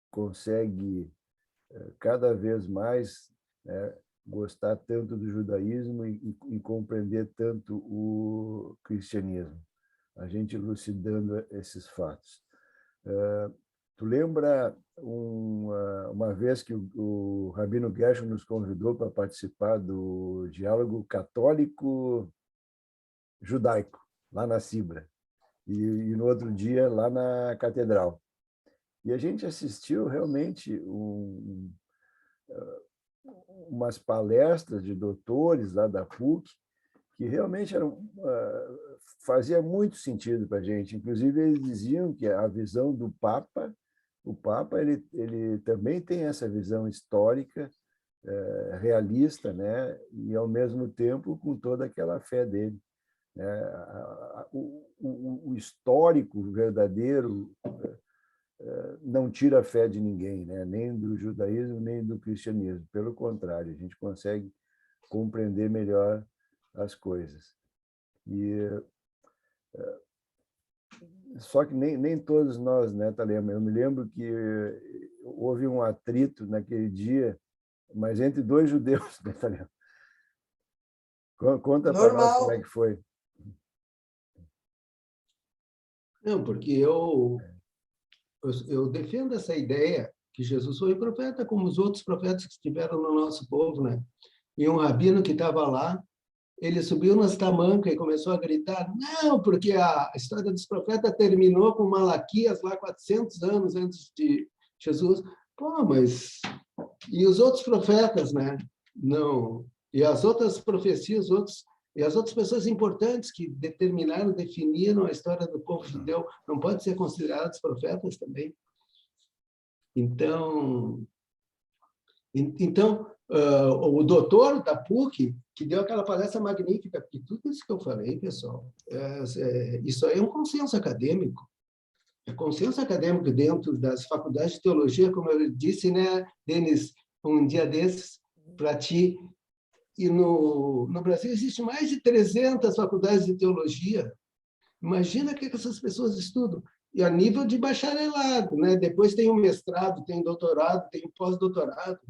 consegue cada vez mais, né, gostar tanto do judaísmo e compreender tanto o cristianismo, a gente elucidando esses fatos. Tu lembra uma vez que o Rabino Gershon nos convidou para participar do diálogo católico-judaico, lá na Cibra, e no outro dia lá na Catedral. E a gente assistiu realmente umas palestras de doutores lá da PUC, que realmente fazia muito sentido para a gente. Inclusive, eles diziam que a visão do Papa, o Papa ele também tem essa visão histórica, realista, né? E, ao mesmo tempo, com toda aquela fé dele. O histórico verdadeiro não tira a fé de ninguém, né? Nem do judaísmo, nem do cristianismo. Pelo contrário, a gente consegue compreender melhor as coisas. Só que nem todos nós, né, Thalema? Eu me lembro que houve um atrito naquele dia, mas entre 2 judeus, né, Thalema? Conta para nós como é que foi. Não, porque eu defendo essa ideia que Jesus foi profeta, como os outros profetas que estiveram no nosso povo, né? E um rabino que estava lá, ele subiu nas tamancas e começou a gritar, não, porque a história dos profetas terminou com Malaquias lá 400 anos antes de Jesus. Pô, mas... E os outros profetas, né? Não. E as outras profecias, e as outras pessoas importantes que definiram a história do povo judeu, não podem ser considerados profetas também? Então, Então, o doutor da PUC, que deu aquela palestra magnífica, porque tudo isso que eu falei, pessoal, isso aí é um consenso acadêmico. É consenso acadêmico dentro das faculdades de teologia, como eu disse, né, Denis, um dia desses, para ti. E no Brasil existe mais de 300 faculdades de teologia. Imagina o que essas pessoas estudam. E a nível de bacharelado, né? Depois tem o mestrado, tem o doutorado, tem o pós-doutorado,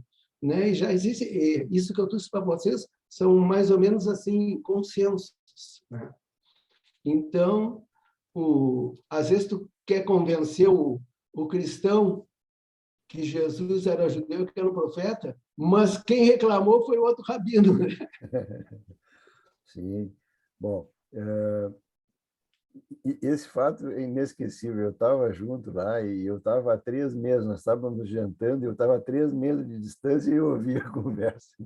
né? E já existe, isso que eu trouxe para vocês, são mais ou menos assim, consensos, né? Então, às vezes tu quer convencer o cristão que Jesus era judeu, que era um profeta, mas quem reclamou foi o outro rabino. Sim. Bom, esse fato é inesquecível. Eu estava junto lá e eu estava há 3 meses, nós estávamos jantando, e eu estava a 3 meses de distância e eu ouvia a conversa.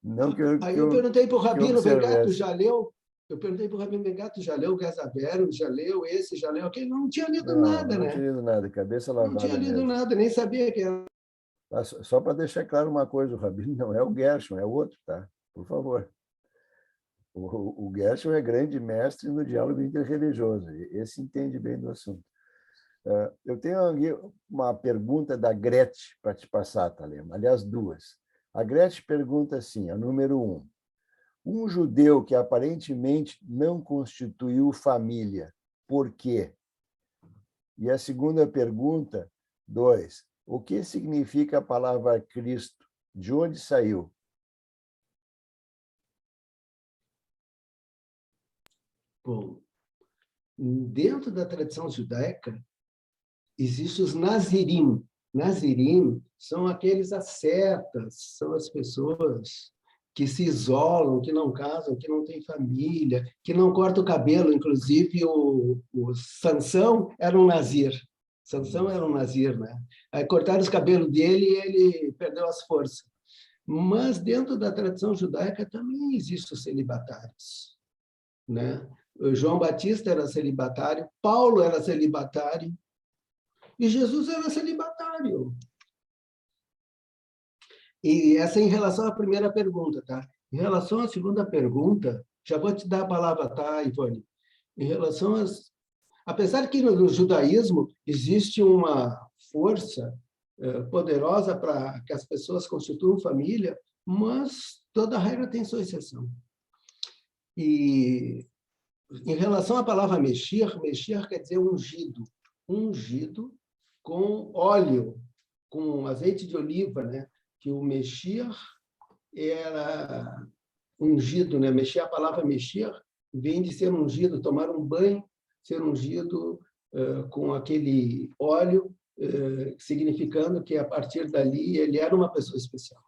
Não que Aí eu perguntei para o rabino, vem cá, tu observasse. já leu? Eu perguntei para o rabino, vem cá, tu já leu o Gasabero, já leu esse, já leu aquele? Não tinha lido nada, Não né? tinha lido nada, cabeça Não tinha lavada lido mesmo. nada, nem sabia que era. Só para deixar claro uma coisa, o rabino não é o Gershon, é o outro, tá? Por favor. O Gershon é grande mestre no diálogo interreligioso. Esse entende bem do assunto. Eu tenho aqui uma pergunta da Gretchen para te passar, Thalema. Aliás, 2. A Gretchen pergunta assim, a número 1. Um judeu que aparentemente não constituiu família, por quê? E a segunda pergunta, 2. O que significa a palavra Cristo? De onde saiu? Bom, dentro da tradição judaica, existem os nazirim. Nazirim são aqueles ascetas, são as pessoas que se isolam, que não casam, que não têm família, que não cortam o cabelo. Inclusive, o Sansão era um nazir. Sansão era um nazir, né? Aí cortaram os cabelos dele e ele perdeu as forças. Mas dentro da tradição judaica também existem os celibatários, né? O João Batista era celibatário, Paulo era celibatário, e Jesus era celibatário. E essa é em relação à primeira pergunta, tá? Em relação à segunda pergunta, já vou te dar a palavra, tá, Ivone? Em relação às... Apesar que no judaísmo existe uma força poderosa para que as pessoas constituam família, mas toda regra tem sua exceção. E em relação à palavra Messias, Messias quer dizer ungido. Ungido com óleo, com azeite de oliva, né? Que o Messias era ungido, né? Messias, a palavra Messias vem de ser ungido, tomar um banho, ser ungido com aquele óleo, significando que a partir dali ele era uma pessoa especial.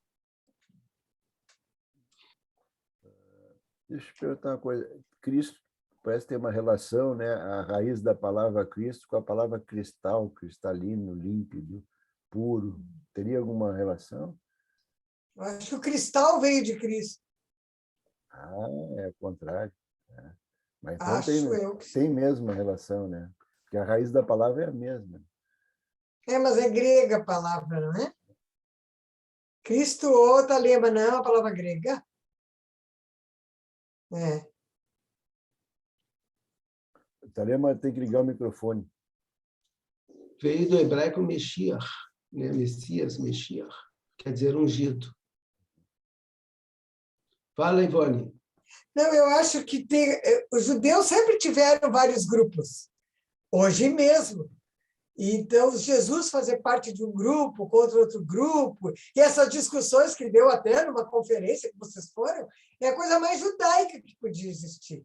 Deixa eu te perguntar uma coisa. Cristo parece ter uma relação, né? A raiz da palavra Cristo com a palavra cristal, cristalino, límpido, puro. Teria alguma relação? Eu acho que o cristal veio de Cristo. É o contrário. Mas então Acho eu que tem mesmo uma relação, né? Porque a raiz da palavra é a mesma. mas é grega a palavra, não é? Cristo ou Talema, não é uma palavra grega? Talema tem que ligar o microfone. Veio do hebraico Messias, né? Messias, Messias, quer dizer ungido. Fala, Ivone. Não, eu acho que os judeus sempre tiveram vários grupos, hoje mesmo. Então, Jesus fazer parte de um grupo contra outro grupo, e essas discussões que deu até numa conferência que vocês foram, é a coisa mais judaica que podia existir.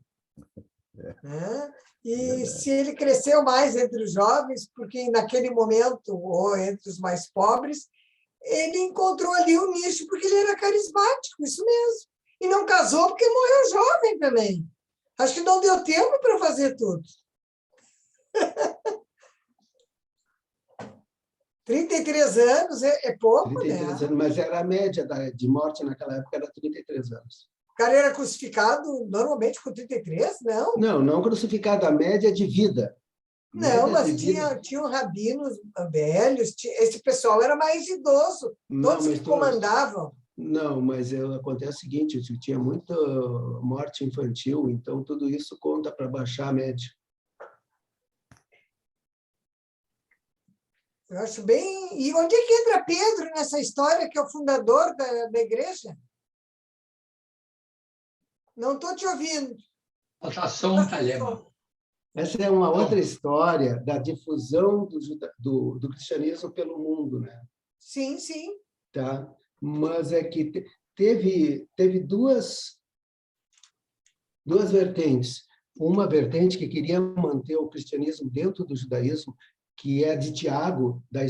E se ele cresceu mais entre os jovens, porque naquele momento, ou entre os mais pobres, ele encontrou ali um nicho, porque ele era carismático, isso mesmo. E não casou porque morreu jovem também. Acho que não deu tempo para fazer tudo. 33 anos é pouco, 33 né? anos, mas era a média de morte naquela época, era 33 anos. O cara era crucificado normalmente com 33, não? Não crucificado, a média de vida. média Não, mas de vida. tinham rabinos velhos, esse pessoal era mais idoso, Não, todos mas que comandavam. não, mas acontece o seguinte, tinha muita morte infantil, então tudo isso conta para baixar a média. Eu acho bem. E onde é que entra Pedro nessa história, que é o fundador da igreja? Não estou te ouvindo. Falta som, Talema. Essa é uma outra história da difusão do cristianismo pelo mundo, né? Sim, sim. Tá? Mas é que teve duas vertentes. Uma vertente que queria manter o cristianismo dentro do judaísmo, que é de Tiago, da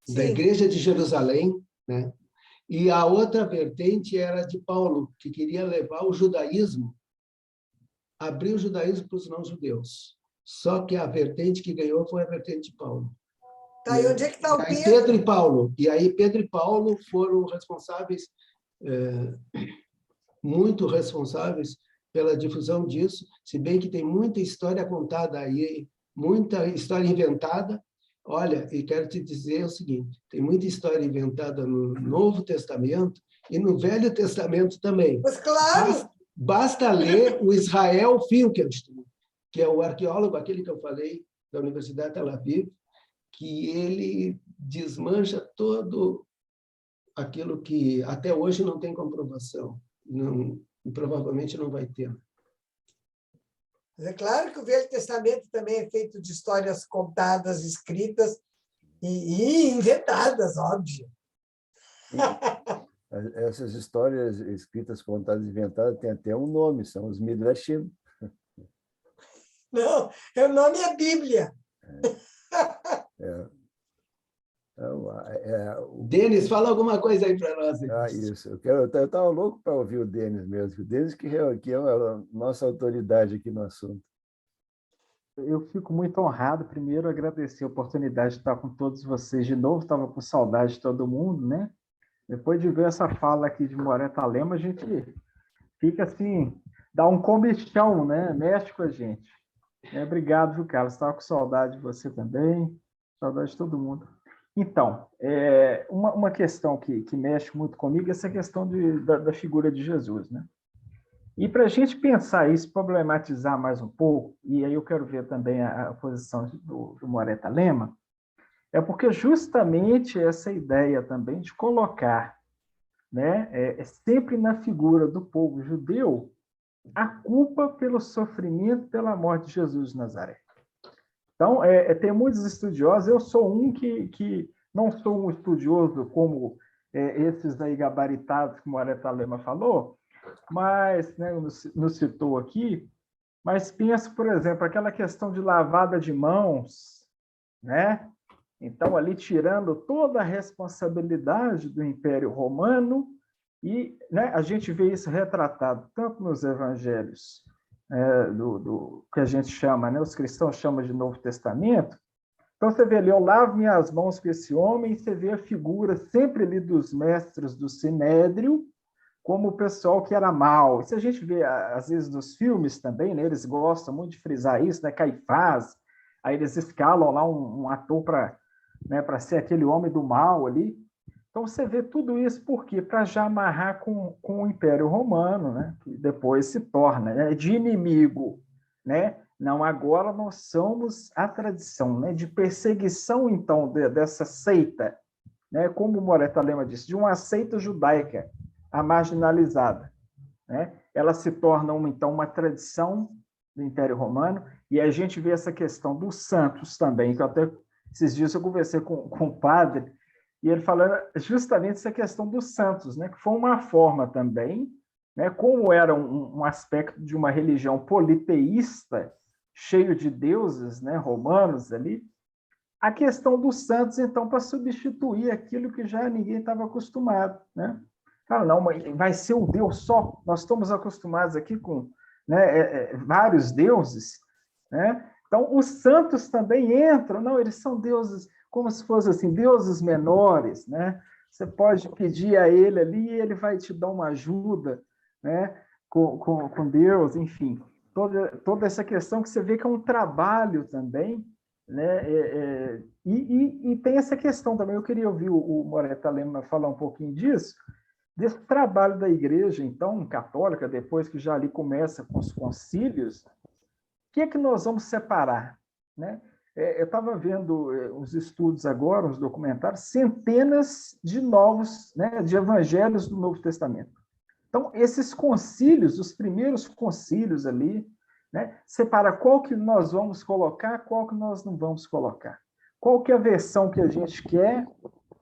Sim. Igreja de Jerusalém, né? E a outra vertente era de Paulo, que queria levar o judaísmo, abrir o judaísmo para os não-judeus. Só que a vertente que ganhou foi a vertente de Paulo. Tá, e onde é que está o Aí Pedro? Pedro e Paulo. E aí Pedro e Paulo foram responsáveis, muito responsáveis pela difusão disso, se bem que tem muita história contada aí, muita história inventada. Olha, e quero te dizer o seguinte, tem muita história inventada no Novo Testamento e no Velho Testamento também. Mas claro, Basta ler o Israel Finkelstein, que é o arqueólogo, aquele que eu falei, da Universidade de Tel Aviv, que ele desmancha todo aquilo que até hoje não tem comprovação. Não, e provavelmente não vai ter. mas é claro que o Velho Testamento também é feito de histórias contadas, escritas e inventadas, óbvio. Essas histórias escritas, contadas, inventadas, têm até um nome, são os Midrashim. Não, o nome é Bíblia. Denis, fala alguma coisa aí para nós. Isso. Eu estava louco para ouvir o Denis mesmo. O Denis que é a nossa autoridade aqui no assunto. Eu fico muito honrado, primeiro, agradecer a oportunidade de estar com todos vocês de novo. Estava com saudade de todo mundo, né? Depois de ver essa fala aqui de Moretti Lema, a gente fica assim, dá um comichão, né? Mexe com a gente. Obrigado, viu, Carlos? Estava com saudade de você também, saudade de todo mundo. Então, uma questão que mexe muito comigo é essa questão da figura de Jesus, né? E para a gente pensar isso, problematizar mais um pouco, e aí eu quero ver também a posição do Moretti Lema, é porque justamente essa ideia também de colocar, né, sempre na figura do povo judeu a culpa pelo sofrimento, pela morte de Jesus de Nazaré. Então, tem muitos estudiosos, eu sou um que não sou um estudioso como esses aí gabaritados que o Moretti Lema falou, mas, né, nos citou aqui, mas penso, por exemplo, aquela questão de lavada de mãos, né? Então, ali tirando toda a responsabilidade do Império Romano, e, né, a gente vê isso retratado tanto nos evangelhos do que a gente chama, né, os cristãos chamam de Novo Testamento. Então, você vê ali, eu lavo minhas mãos com esse homem, e você vê a figura sempre ali dos mestres do Sinédrio, como o pessoal que era mau. Isso a gente vê, às vezes, nos filmes também, né, eles gostam muito de frisar isso, né, Caifás, aí eles escalam lá um ator para, né, ser aquele homem do mal ali. Então, você vê tudo isso por quê? Para já amarrar com o Império Romano, né? Que depois se torna, né, de inimigo. Né? Não, agora nós somos a tradição, né, de perseguição, então, dessa seita, né? Como o Moretti Lema disse, de uma seita judaica, a marginalizada. Né? Ela se torna, então, uma tradição do Império Romano, e a gente vê essa questão dos santos também, que até esses dias eu conversei com o padre, e ele falando justamente essa questão dos santos, né? Que foi uma forma também, né? Como era um aspecto de uma religião politeísta, cheio de deuses, né? Romanos ali, a questão dos santos, então, para substituir aquilo que já ninguém estava acostumado, né? Fala, não, mas vai ser um Deus só? Nós estamos acostumados aqui com, né, vários deuses, né? Então, os santos também entram, não, eles são deuses como se fossem assim, deuses menores, né? Você pode pedir a ele ali e ele vai te dar uma ajuda, né? Com Deus, enfim. toda essa questão que você vê que é um trabalho também, né? E tem essa questão também, eu queria ouvir o Moreta Lema falar um pouquinho disso, desse trabalho da igreja, então, católica, depois que já ali começa com os concílios, o que é que nós vamos separar, né? Eu estava vendo uns estudos agora, uns documentários, centenas de novos, né, de evangelhos do Novo Testamento. Então, esses concílios, os primeiros concílios ali, né, separa qual que nós vamos colocar, qual que nós não vamos colocar. Qual que é a versão que a gente quer,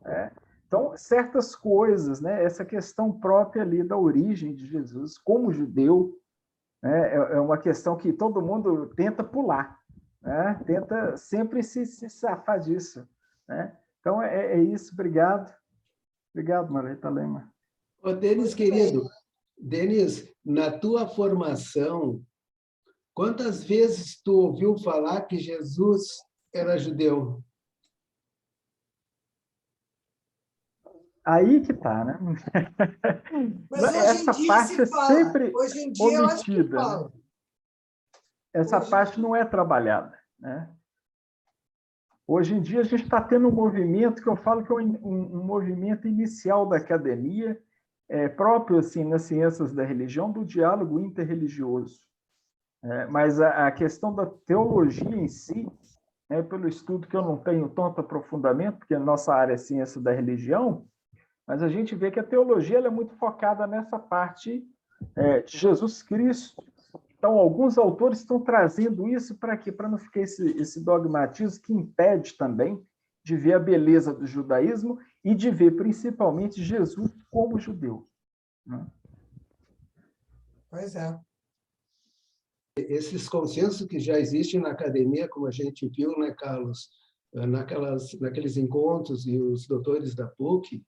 né? Então, certas coisas, né, essa questão própria ali da origem de Jesus como judeu, né, é uma questão que todo mundo tenta pular, né? Tenta sempre se safar disso, né? Então, é isso. Obrigado. Obrigado, Moreta Lema. Ô, Denis, querido, Denis, na tua formação, quantas vezes tu ouviu falar que Jesus era judeu? Aí que está, né? Mas hoje essa em dia parte se fala. sempre Hoje em dia eu acho que omitida, fala. né? Essa Hoje parte não é trabalhada, né? Hoje em dia a gente está tendo um movimento que eu falo que é um movimento inicial da academia, próprio assim nas ciências da religião, do diálogo interreligioso. Mas a questão da teologia em si, pelo estudo que eu não tenho tanto aprofundamento, porque a nossa área é ciência da religião, mas a gente vê que a teologia ela é muito focada nessa parte de Jesus Cristo. Então, alguns autores estão trazendo isso para quê? Para não ficar esse dogmatismo que impede também de ver a beleza do judaísmo e de ver, principalmente, Jesus como judeu. Né? Pois é. Esses consensos que já existem na academia, como a gente viu, né, Carlos, naqueles encontros e os doutores da PUC,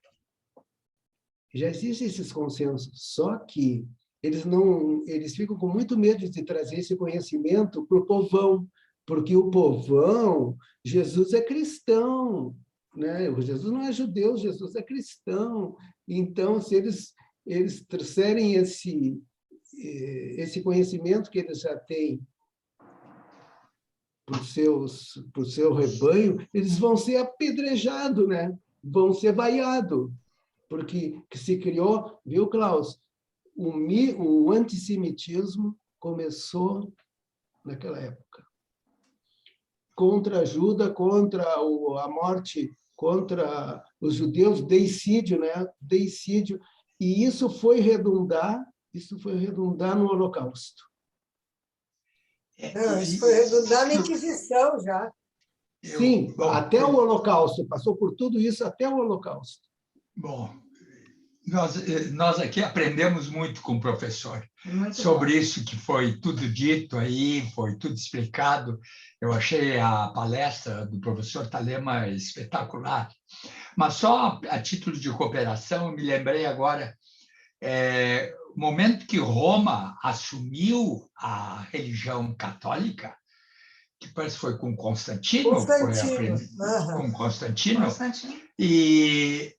já existem esses consensos, só que eles ficam com muito medo de trazer esse conhecimento para o povão, porque o povão, Jesus é cristão, né? Jesus não é judeu, Jesus é cristão. Então, se eles trouxerem esse conhecimento que eles já têm para o seu rebanho, eles vão ser apedrejados, né? Vão ser vaiados, porque se criou, viu, Klaus? O antissemitismo começou naquela época. Contra a Judá, contra a morte, contra os judeus, deicídio, né? Deicídio. E isso foi redundar no Holocausto. Não, isso foi redundar na Inquisição já. Sim, até o Holocausto, passou por tudo isso até o Holocausto. Bom, nós aqui aprendemos muito com o professor Muito sobre bom. isso que foi tudo dito aí, foi tudo explicado. Eu achei a palestra do professor Thalema espetacular. Mas só a título de cooperação, eu me lembrei agora, o momento que Roma assumiu a religião católica, que parece que foi com Constantino, com Constantino, e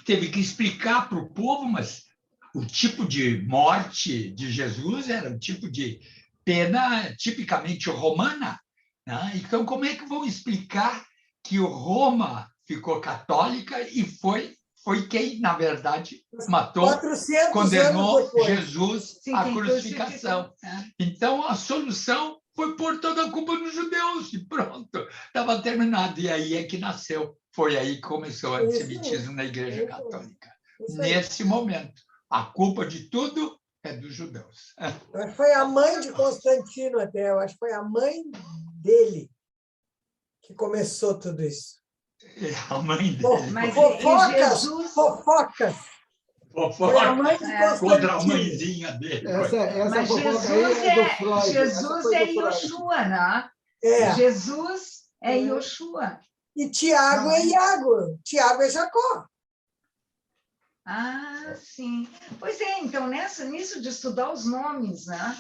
teve que explicar para o povo, mas o tipo de morte de Jesus era um tipo de pena tipicamente romana, né? Então, como é que vão explicar que Roma ficou católica e foi quem, na verdade, matou, 400 condenou anos depois. Jesus à crucificação. Então, a solução foi pôr toda a culpa nos judeus e pronto, estava terminado. E aí é que nasceu, foi aí que começou o antissemitismo na Igreja Católica. Nesse momento, a culpa de tudo é dos judeus. Eu acho que foi a mãe de Constantino até, eu acho que foi a mãe dele que começou tudo isso. A mãe dele. Mas Fofocas! Foi a mãe de Constantino. Contra a mãezinha dele. Essa fofoca aí é do Freud. Jesus é Yoshua, né? Jesus é Yoshua. E Tiago é Iago. Tiago é Jacó. Ah, sim. Pois é, então, nisso de estudar os nomes, né?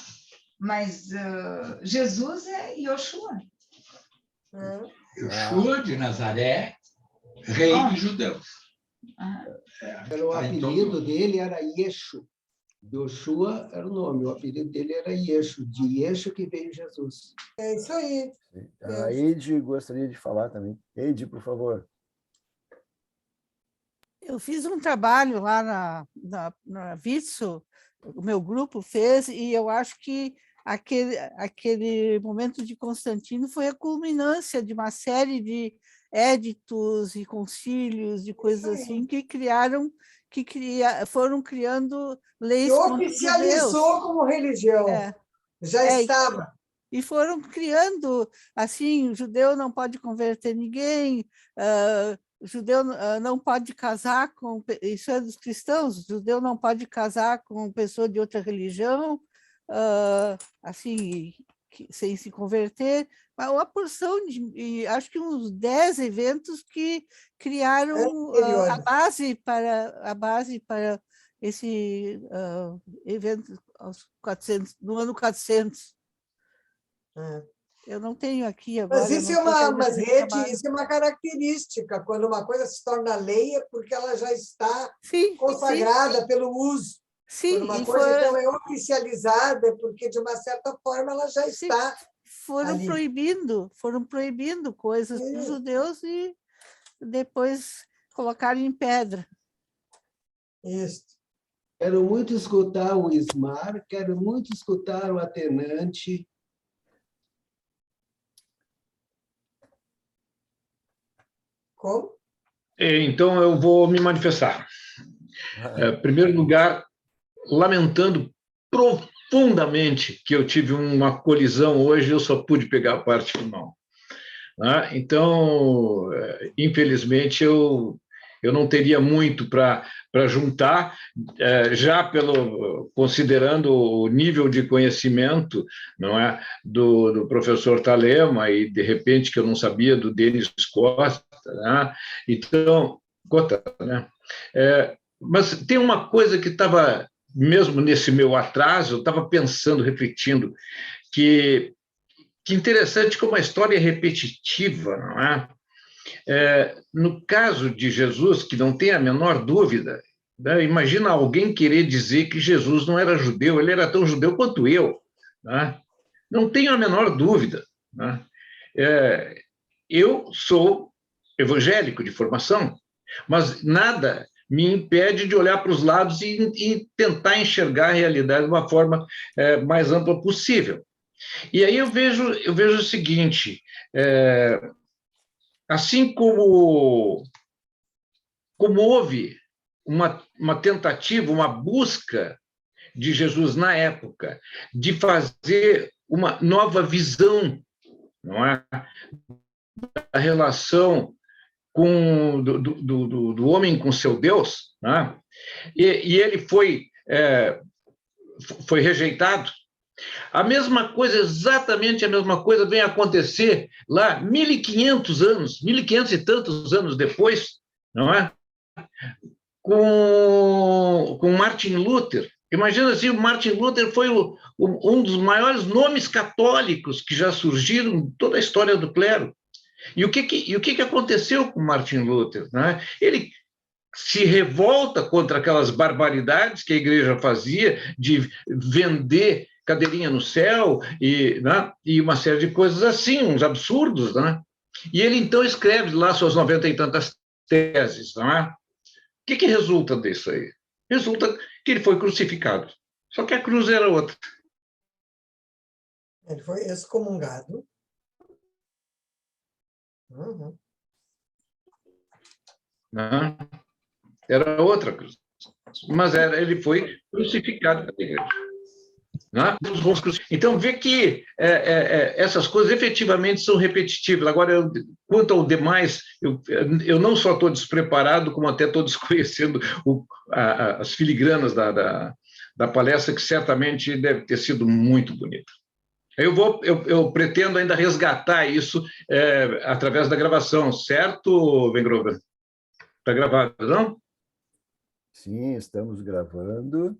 Mas Jesus é Yoshua. Yoshua de Nazaré, rei dos judeus. O apelido dele era Yeshu. Yoshua era o nome, o apelido dele era Yeshu, de Yeshu que veio Jesus. É isso aí. A Eide gostaria de falar também. Eide, por favor. Eu fiz um trabalho lá na Vitso, o meu grupo fez, e eu acho que aquele momento de Constantino foi a culminância de uma série de éditos e concílios, de coisas assim, foram criando leis E contra os judeus. oficializou como religião. Já estava. E foram criando, assim, o judeu não pode converter ninguém, o judeu não pode casar com... Isso é dos cristãos, o judeu não pode casar com pessoa de outra religião, assim, sem se converter. Uma porção de... acho que uns 10 eventos que criaram a base para esse evento no ano 400. Eu não tenho aqui agora. Mas isso isso é uma característica. Quando uma coisa se torna lei, é porque ela já está consagrada pelo uso. Sim, quando uma coisa então é oficializada, é porque, de uma certa forma, ela já está ali. Foram proibindo coisas para os judeus e depois colocaram em pedra. Isso. Quero muito escutar o Ismar, quero muito escutar o Atenante. Como? Então, eu vou me manifestar. Em primeiro lugar, lamentando profundamente que eu tive uma colisão hoje, eu só pude pegar a parte final. Então, infelizmente, eu não teria muito para juntar, já considerando o nível de conhecimento, não é, do professor Thalema, e, de repente, que eu não sabia do Denis Costa, né? Então, né? Mas tem uma coisa que estava, mesmo nesse meu atraso, eu estava pensando, refletindo, que interessante como a história é repetitiva, não é? No caso de Jesus, que não tem a menor dúvida, né? Imagina alguém querer dizer que Jesus não era judeu, ele era tão judeu quanto eu, né? Não tenho a menor dúvida, né? Eu sou evangélico de formação, mas nada me impede de olhar para os lados e tentar enxergar a realidade de uma forma mais ampla possível. E aí eu vejo o seguinte, assim como houve uma tentativa, uma busca de Jesus na época de fazer uma nova visão, não é, da relação do homem com seu Deus, né? E ele foi rejeitado. A mesma coisa, exatamente a mesma coisa, vem acontecer lá 1.500 anos, 1.500 e tantos anos depois, não é? Com Martin Luther. Imagina assim, o Martin Luther foi um dos maiores nomes católicos que já surgiram em toda a história do clero. E o que aconteceu com Martin Luther, né? Ele se revolta contra aquelas barbaridades que a igreja fazia de vender cadeirinha no céu né? E uma série de coisas assim, uns absurdos, né? E ele então escreve lá suas 90 e tantas teses, não é? O que resulta disso aí? Resulta que ele foi crucificado. Só que a cruz era outra. Ele foi excomungado. Uhum. Não, era outra cruz. Mas ele foi crucificado pela igreja. Não? Então, vê que essas coisas efetivamente são repetitivas. Agora, quanto ao demais, eu não só estou despreparado, como até estou desconhecendo as filigranas da palestra, que certamente deve ter sido muito bonita. Eu pretendo ainda resgatar isso através da gravação, certo, Vengrova? Está gravado, não? Sim, estamos gravando.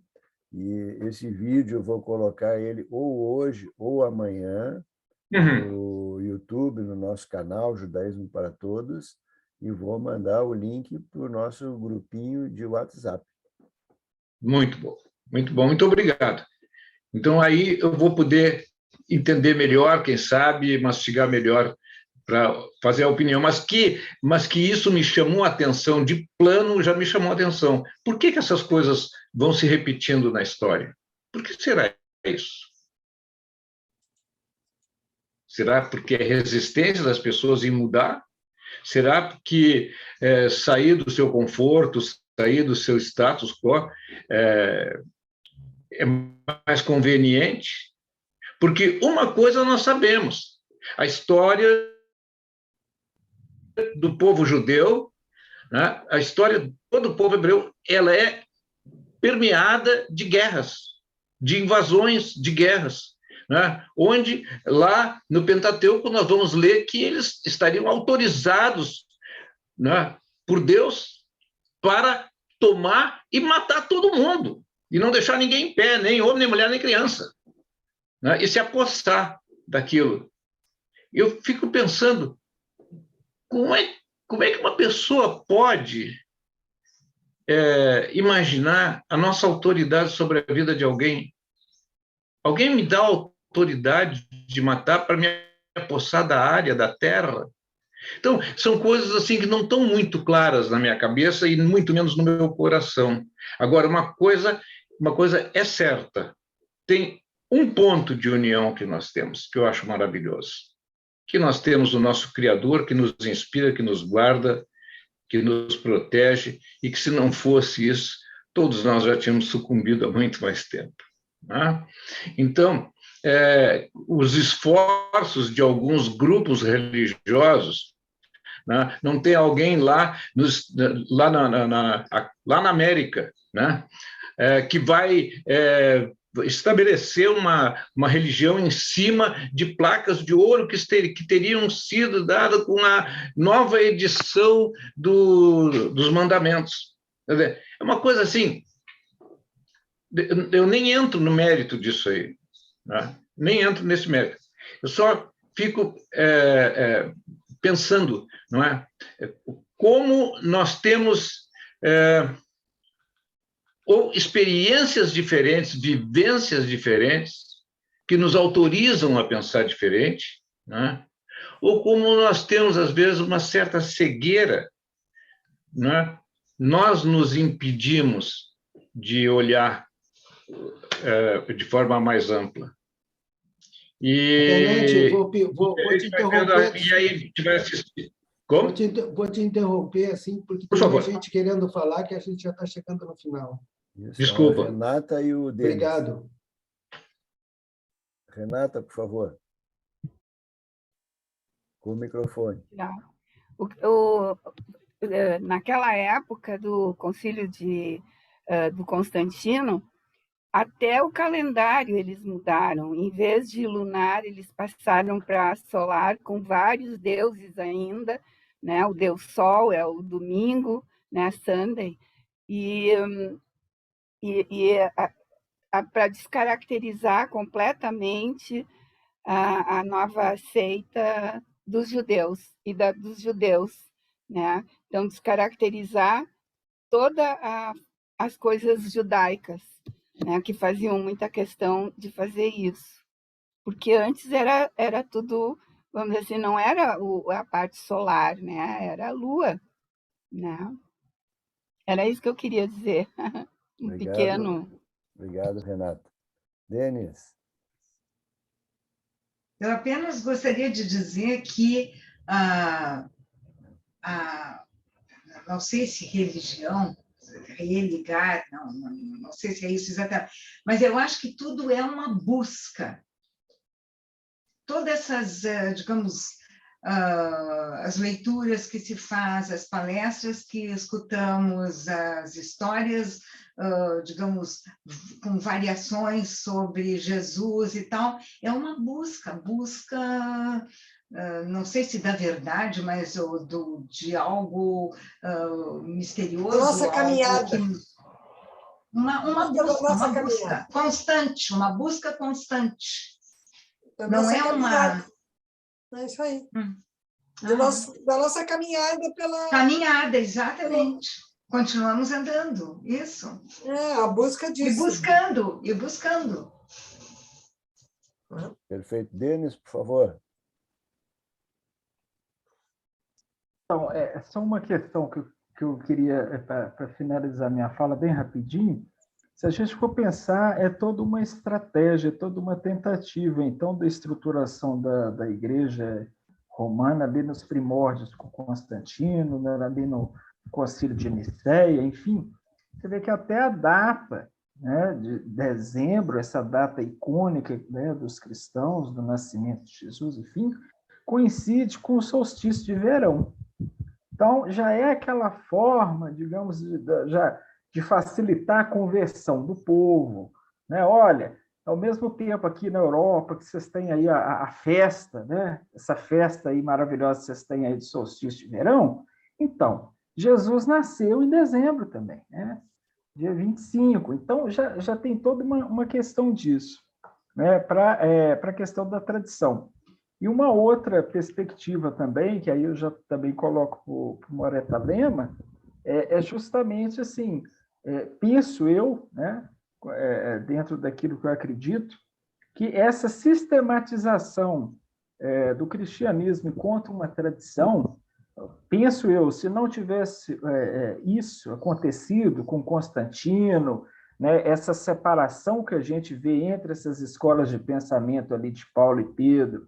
E esse vídeo eu vou colocar ele ou hoje ou amanhã no YouTube, no nosso canal Judaísmo para Todos, e vou mandar o link para o nosso grupinho de WhatsApp. Muito bom. Muito bom, muito obrigado. Então, aí eu vou poder entender melhor, quem sabe, mastigar melhor para fazer a opinião. Mas que isso me chamou a atenção, de plano já me chamou a atenção. Por que essas coisas vão se repetindo na história? Por que será isso? Será porque é resistência das pessoas em mudar? Será porque sair do seu conforto, sair do seu status quo é mais conveniente? Porque uma coisa nós sabemos, a história do povo judeu, né, a história de todo o povo hebreu, ela é permeada de guerras, de invasões, de guerras, né, onde lá no Pentateuco nós vamos ler que eles estariam autorizados, né, por Deus para tomar e matar todo mundo, e não deixar ninguém em pé, nem homem, nem mulher, nem criança, né, e se apossar daquilo. Eu fico pensando, como é que uma pessoa pode imaginar a nossa autoridade sobre a vida de alguém? Alguém me dá autoridade de matar para me apossar da área, da terra? Então, são coisas assim que não estão muito claras na minha cabeça e muito menos no meu coração. Agora, uma coisa é certa. Tem um ponto de união que nós temos, que eu acho maravilhoso. Que nós temos o nosso Criador, que nos inspira, que nos guarda, que nos protege, e que, se não fosse isso, todos nós já tínhamos sucumbido há muito mais tempo. Né? Então, os esforços de alguns grupos religiosos, né? Não tem alguém lá na América, né? Que vai estabelecer uma religião em cima de placas de ouro que teriam sido dadas com a nova edição dos mandamentos. É uma coisa assim, eu nem entro no mérito disso aí, né? Nem entro nesse mérito. Eu só fico pensando, não é? Como nós temos ou experiências diferentes, vivências diferentes, que nos autorizam a pensar diferente, né? Ou como nós temos, às vezes, uma certa cegueira, né? Nós nos impedimos de olhar de forma mais ampla. Tenente, vou te interromper. E aí, a gente vai assistir. Como? Vou te interromper, assim, porque Por tem favor. gente querendo falar que a gente já está chegando no final. Isso, Desculpa. a Renata e o Denis. Obrigado. Renata, por favor. Com o microfone. Naquela época do concílio do Constantino, até o calendário eles mudaram. Em vez de lunar, eles passaram para solar, com vários deuses ainda, né? O deus Sol é o domingo, né? Sunday. Para descaracterizar completamente a nova seita dos judeus e dos judeus, né? Então, descaracterizar todas as coisas judaicas, né? Que faziam muita questão de fazer isso. Porque antes era tudo, vamos dizer assim, não era a parte solar, né? Era a lua, né? Era isso que eu queria dizer. Pequeno. Obrigado, Renata. Denis. Eu apenas gostaria de dizer que não sei se religião, religar, não sei se é isso exatamente, mas eu acho que tudo é uma busca. Todas essas, digamos, as leituras que se faz, as palestras que escutamos, as histórias, digamos, com variações sobre Jesus e tal, é uma busca, não sei se da verdade, mas de algo misterioso. Nossa caminhada. Uma busca constante, uma busca constante. Não é uma... É isso aí. Da nossa caminhada pela... Caminhada, exatamente. Continuamos andando, isso. A busca disso. E buscando. Perfeito. Denis, por favor. Então, é só uma questão que eu queria, para finalizar minha fala bem rapidinho. Se a gente for pensar, é toda uma estratégia, toda uma tentativa, então, da estruturação da igreja romana, ali nos primórdios com Constantino, né, ali no Concílio de Nicéia, enfim, você vê que até a data, né, de dezembro, essa data icônica, né, dos cristãos, do nascimento de Jesus, enfim, coincide com o solstício de verão. Então, já é aquela forma, digamos, de facilitar a conversão do povo. Né? Olha, ao mesmo tempo aqui na Europa, que vocês têm aí a festa, né? Essa festa aí maravilhosa que vocês têm aí de solstício de verão, então, Jesus nasceu em dezembro também, né? Dia 25. Então, já tem toda uma questão disso, né? Para a questão da tradição. E uma outra perspectiva também, que aí eu já também coloco para o Moreta Lema, é justamente assim, penso eu, né, dentro daquilo que eu acredito, que essa sistematização do cristianismo enquanto uma tradição, penso eu, se não tivesse isso acontecido com Constantino, né, essa separação que a gente vê entre essas escolas de pensamento ali de Paulo e Pedro,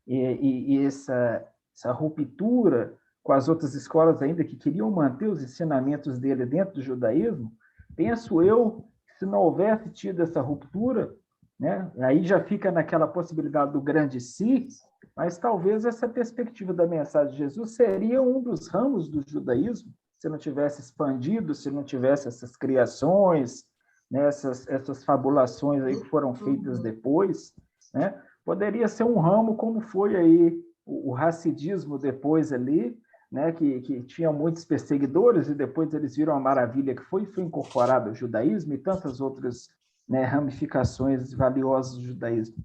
e essa ruptura com as outras escolas ainda que queriam manter os ensinamentos dele dentro do judaísmo, penso eu, se não houvesse tido essa ruptura, né, aí já fica naquela possibilidade do grande si, mas talvez essa perspectiva da mensagem de Jesus seria um dos ramos do judaísmo, se não tivesse expandido, se não tivesse essas criações, né, essas fabulações aí que foram feitas depois, né? Poderia ser um ramo como foi aí o racidismo depois ali, né, que tinha muitos perseguidores e depois eles viram a maravilha que foi incorporado ao judaísmo e tantas outras, né, ramificações valiosas do judaísmo.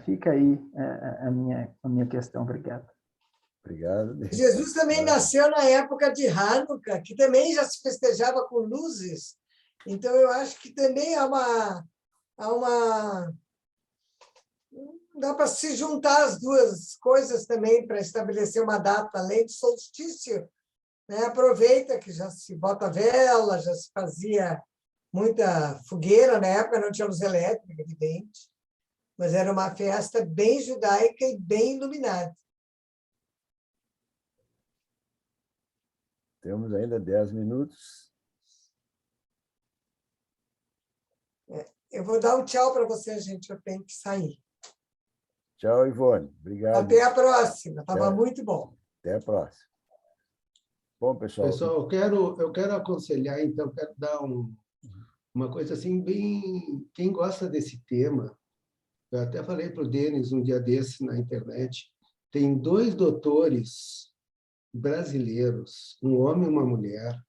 Fica aí a minha questão. Obrigado. Obrigado. Jesus também nasceu na época de Hanukkah, que também já se festejava com luzes. Então, eu acho que também há uma dá para se juntar as duas coisas também para estabelecer uma data, além do solstício, né? Aproveita que já se bota vela, já se fazia muita fogueira, na época não tinha luz elétrica, evidente, mas era uma festa bem judaica e bem iluminada. Temos ainda 10 minutos. Eu vou dar um tchau para você, gente, eu tenho que sair. Tchau, Ivone. Obrigado. Até a próxima. Estava muito bom. Até a próxima. Bom, pessoal. Pessoal, eu quero aconselhar, então, quero dar uma coisa assim, bem... Quem gosta desse tema, eu até falei para o Denis um dia desses na internet, tem 2 doutores brasileiros, um homem e uma mulher,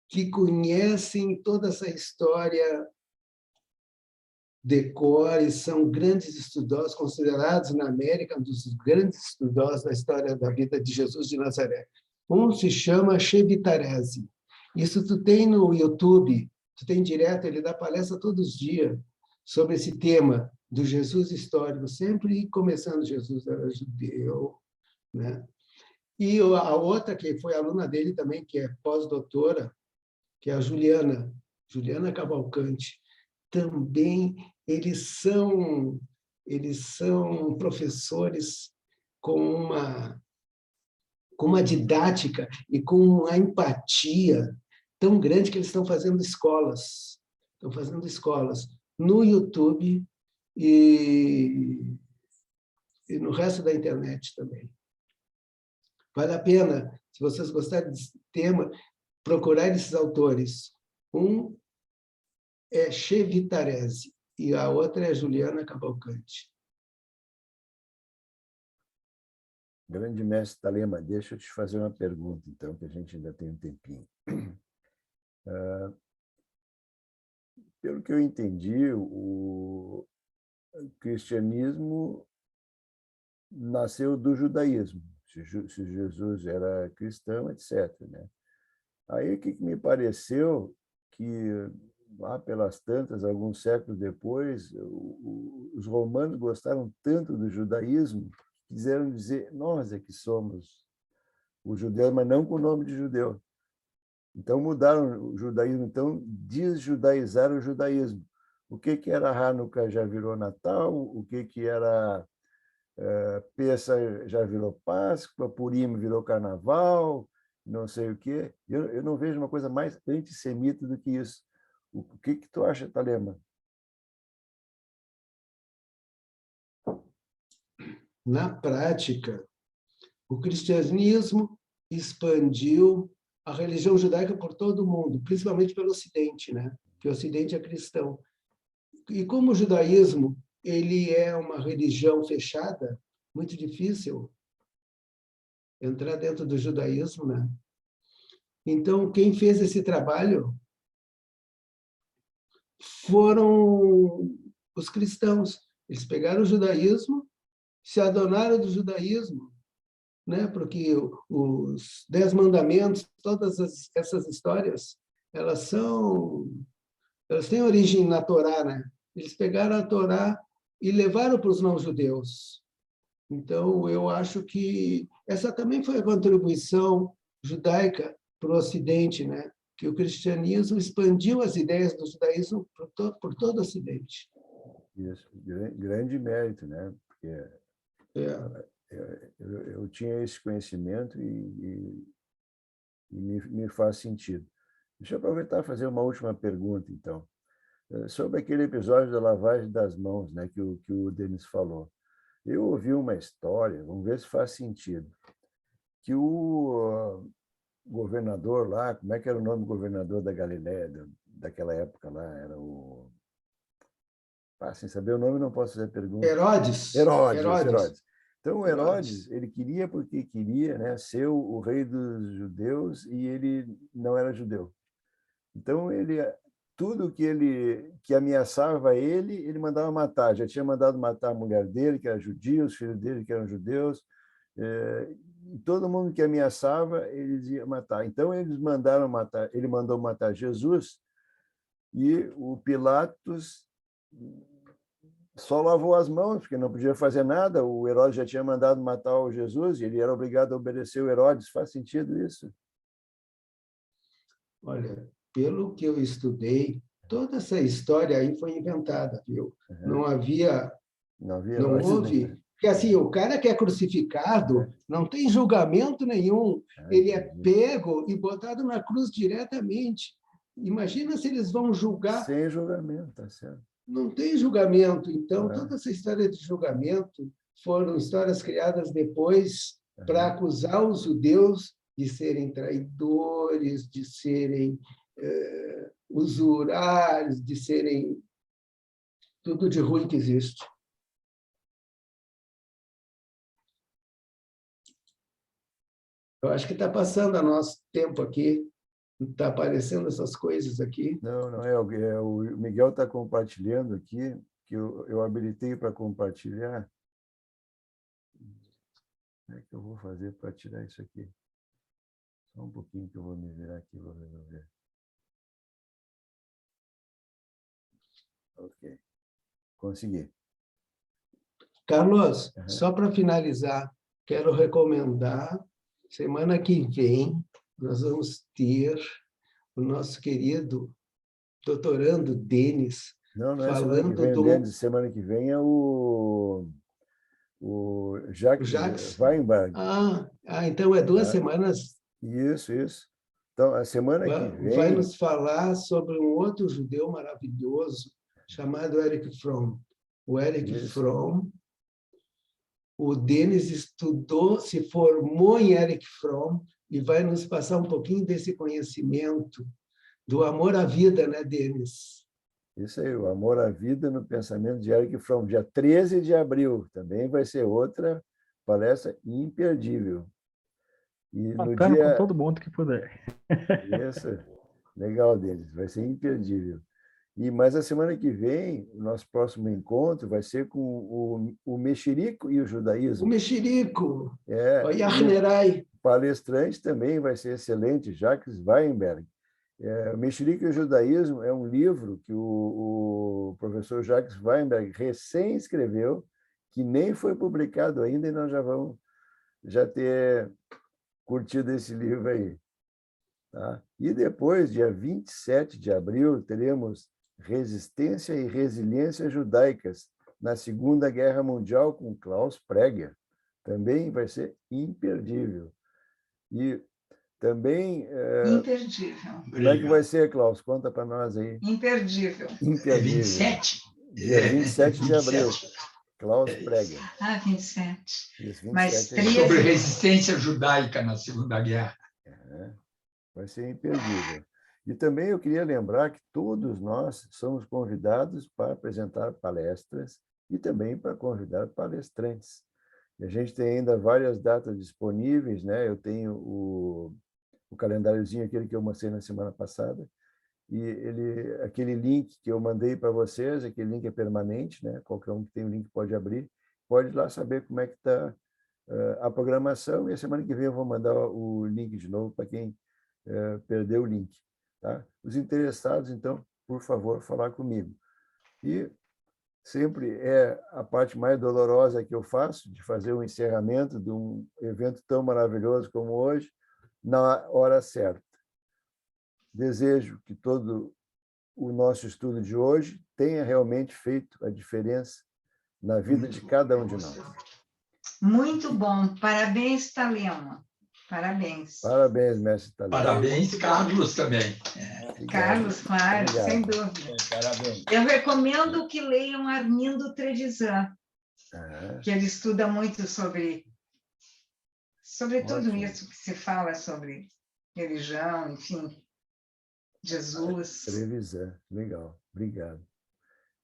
que conhecem toda essa história de cor e são grandes estudiosos, considerados na América um dos grandes estudiosos da história da vida de Jesus de Nazaré. Um se chama Chevitarese. Isso tu tem no YouTube, tu tem direto, ele dá palestra todos os dias sobre esse tema do Jesus histórico, sempre começando Jesus era judeu, né? E a outra que foi aluna dele também, que é pós-doutora, que é a Juliana Cavalcante. Também eles são professores com uma didática e com uma empatia tão grande que eles estão fazendo escolas no YouTube e no resto da internet também. Vale a pena, se vocês gostarem desse tema, procurar esses autores. Um é Chevitarese e a outra é Juliana Cavalcante. Grande mestre Talema, deixa eu te fazer uma pergunta, então, que a gente ainda tem um tempinho. Pelo que eu entendi, o cristianismo nasceu do judaísmo, se Jesus era cristão, etc., né? Aí o que me pareceu que, lá pelas tantas, alguns séculos depois, os romanos gostaram tanto do judaísmo, que quiseram dizer, nós é que somos os judeus, mas não com o nome de judeu. Então mudaram o judaísmo, então desjudaizaram o judaísmo. O que era Hanukkah já virou Natal, o que era Pêssar já virou Páscoa, Purim virou Carnaval, não sei o quê. Eu não vejo uma coisa mais antissemita do que isso. O que tu acha, Thalema? Na prática, o cristianismo expandiu a religião judaica por todo o mundo, principalmente pelo Ocidente, né? Que o Ocidente é cristão. E como o judaísmo ele é uma religião fechada, muito difícil entrar dentro do judaísmo, né? Então, quem fez esse trabalho foram os cristãos. Eles pegaram o judaísmo, se adonaram do judaísmo, né? Porque os 10 mandamentos, todas essas histórias, elas têm origem na Torá, né? Eles pegaram a Torá e levaram para os não-judeus. Então, eu acho que essa também foi a contribuição judaica para o Ocidente, né? Que o cristianismo expandiu as ideias do judaísmo por todo o Ocidente. Isso, grande mérito, né? Porque eu tinha esse conhecimento e me faz sentido. Deixa eu aproveitar e fazer uma última pergunta, então. Sobre aquele episódio da lavagem das mãos, né, que o Denis falou. Eu ouvi uma história, vamos ver se faz sentido, que o governador lá, como é que era o nome do governador da Galiléia, daquela época lá? Era o... sem saber o nome, não posso fazer pergunta. Herodes. Herodes. Então, o Herodes, ele queria, porque queria, né, ser o rei dos judeus, e ele não era judeu. Então, tudo que ameaçava ele mandava matar. Já tinha mandado matar a mulher dele, que era judia, os filhos dele, que eram judeus. E todo mundo que ameaçava, eles iam matar. Então, ele mandou matar Jesus, e o Pilatos só lavou as mãos, porque não podia fazer nada. O Herodes já tinha mandado matar o Jesus, e ele era obrigado a obedecer o Herodes. Faz sentido isso? Olha, pelo que eu estudei, toda essa história aí foi inventada, viu? Não houve. Porque assim, o cara que é crucificado não tem julgamento nenhum. Ele é pego e botado na cruz diretamente. Imagina se eles vão julgar. Sem julgamento, tá certo. Não tem julgamento. Então, toda essa história de julgamento foram histórias criadas depois para acusar os judeus de serem traidores, de serem usurários, de serem tudo de ruim que existe. Eu acho que está passando o nosso tempo aqui. Está aparecendo essas coisas aqui. Não é. O Miguel está compartilhando aqui, que eu habilitei para compartilhar. Como é que eu vou fazer para tirar isso aqui? Só um pouquinho que eu vou me virar aqui e vou resolver. Ok. Consegui. Carlos, só para finalizar, quero recomendar, semana que vem, nós vamos ter o nosso querido doutorando Denis falando do... Semana que vem é o Jacques Weinberg. Então é 2 semanas. Isso. Então, a semana que vem... Vai nos falar sobre um outro judeu maravilhoso chamado Erich Fromm. O Erich Fromm, o Denis estudou, se formou em Erich Fromm, e vai nos passar um pouquinho desse conhecimento do amor à vida, né, Denis? Isso aí, o amor à vida no pensamento de Erich Fromm, dia 13 de abril. Também vai ser outra palestra imperdível. E bacana, com todo mundo que puder. Isso, legal, Denis, vai ser imperdível. Mas a semana que vem, o nosso próximo encontro vai ser com o mexerico e o judaísmo. O mexerico, o Yahnerai. palestrante também vai ser excelente, Jacques Weinberg. O Mexerica e o Judaísmo é um livro que o professor Jacques Weinberg recém escreveu, que nem foi publicado ainda, e nós já vamos ter curtido esse livro aí. Tá? E depois, dia 27 de abril, teremos Resistência e Resiliência Judaicas na Segunda Guerra Mundial, com Klaus Preger. Também vai ser imperdível. E também... Imperdível. Como é que vai ser, Klaus? Conta para nós aí. Imperdível. Imperdível. 27? Dia 27 de abril. Klaus Preger. 27. Isso, 27 Mas Sobre resistência judaica na Segunda Guerra. Vai ser imperdível. E também eu queria lembrar que todos nós somos convidados para apresentar palestras e também para convidar palestrantes. E a gente tem ainda várias datas disponíveis, né? Eu tenho o calendáriozinho, aquele que eu mostrei na semana passada, e aquele link que eu mandei para vocês, aquele link é permanente, né? Qualquer um que tem o link pode abrir, pode ir lá saber como é que está a programação, e a semana que vem eu vou mandar o link de novo para quem perdeu o link. Tá? Os interessados, então, por favor, falar comigo. E sempre é a parte mais dolorosa que eu faço, de fazer o encerramento de um evento tão maravilhoso como hoje, na hora certa. Desejo que todo o nosso estudo de hoje tenha realmente feito a diferença na vida de cada um de nós. Muito bom. Parabéns, Talema. Parabéns. Parabéns, mestre Talema. Parabéns, Carlos, também. Carlos, claro, Obrigado. sem dúvida. Parabéns. Eu recomendo que leiam Armindo Trevisan, que ele estuda muito sobre tudo Ótimo. isso que se fala sobre religião, enfim, Jesus. Trevisan, legal. Obrigado.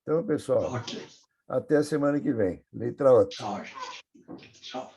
Então, pessoal, Ok. até a semana que vem. Letra outra. Tchau, gente. Tchau.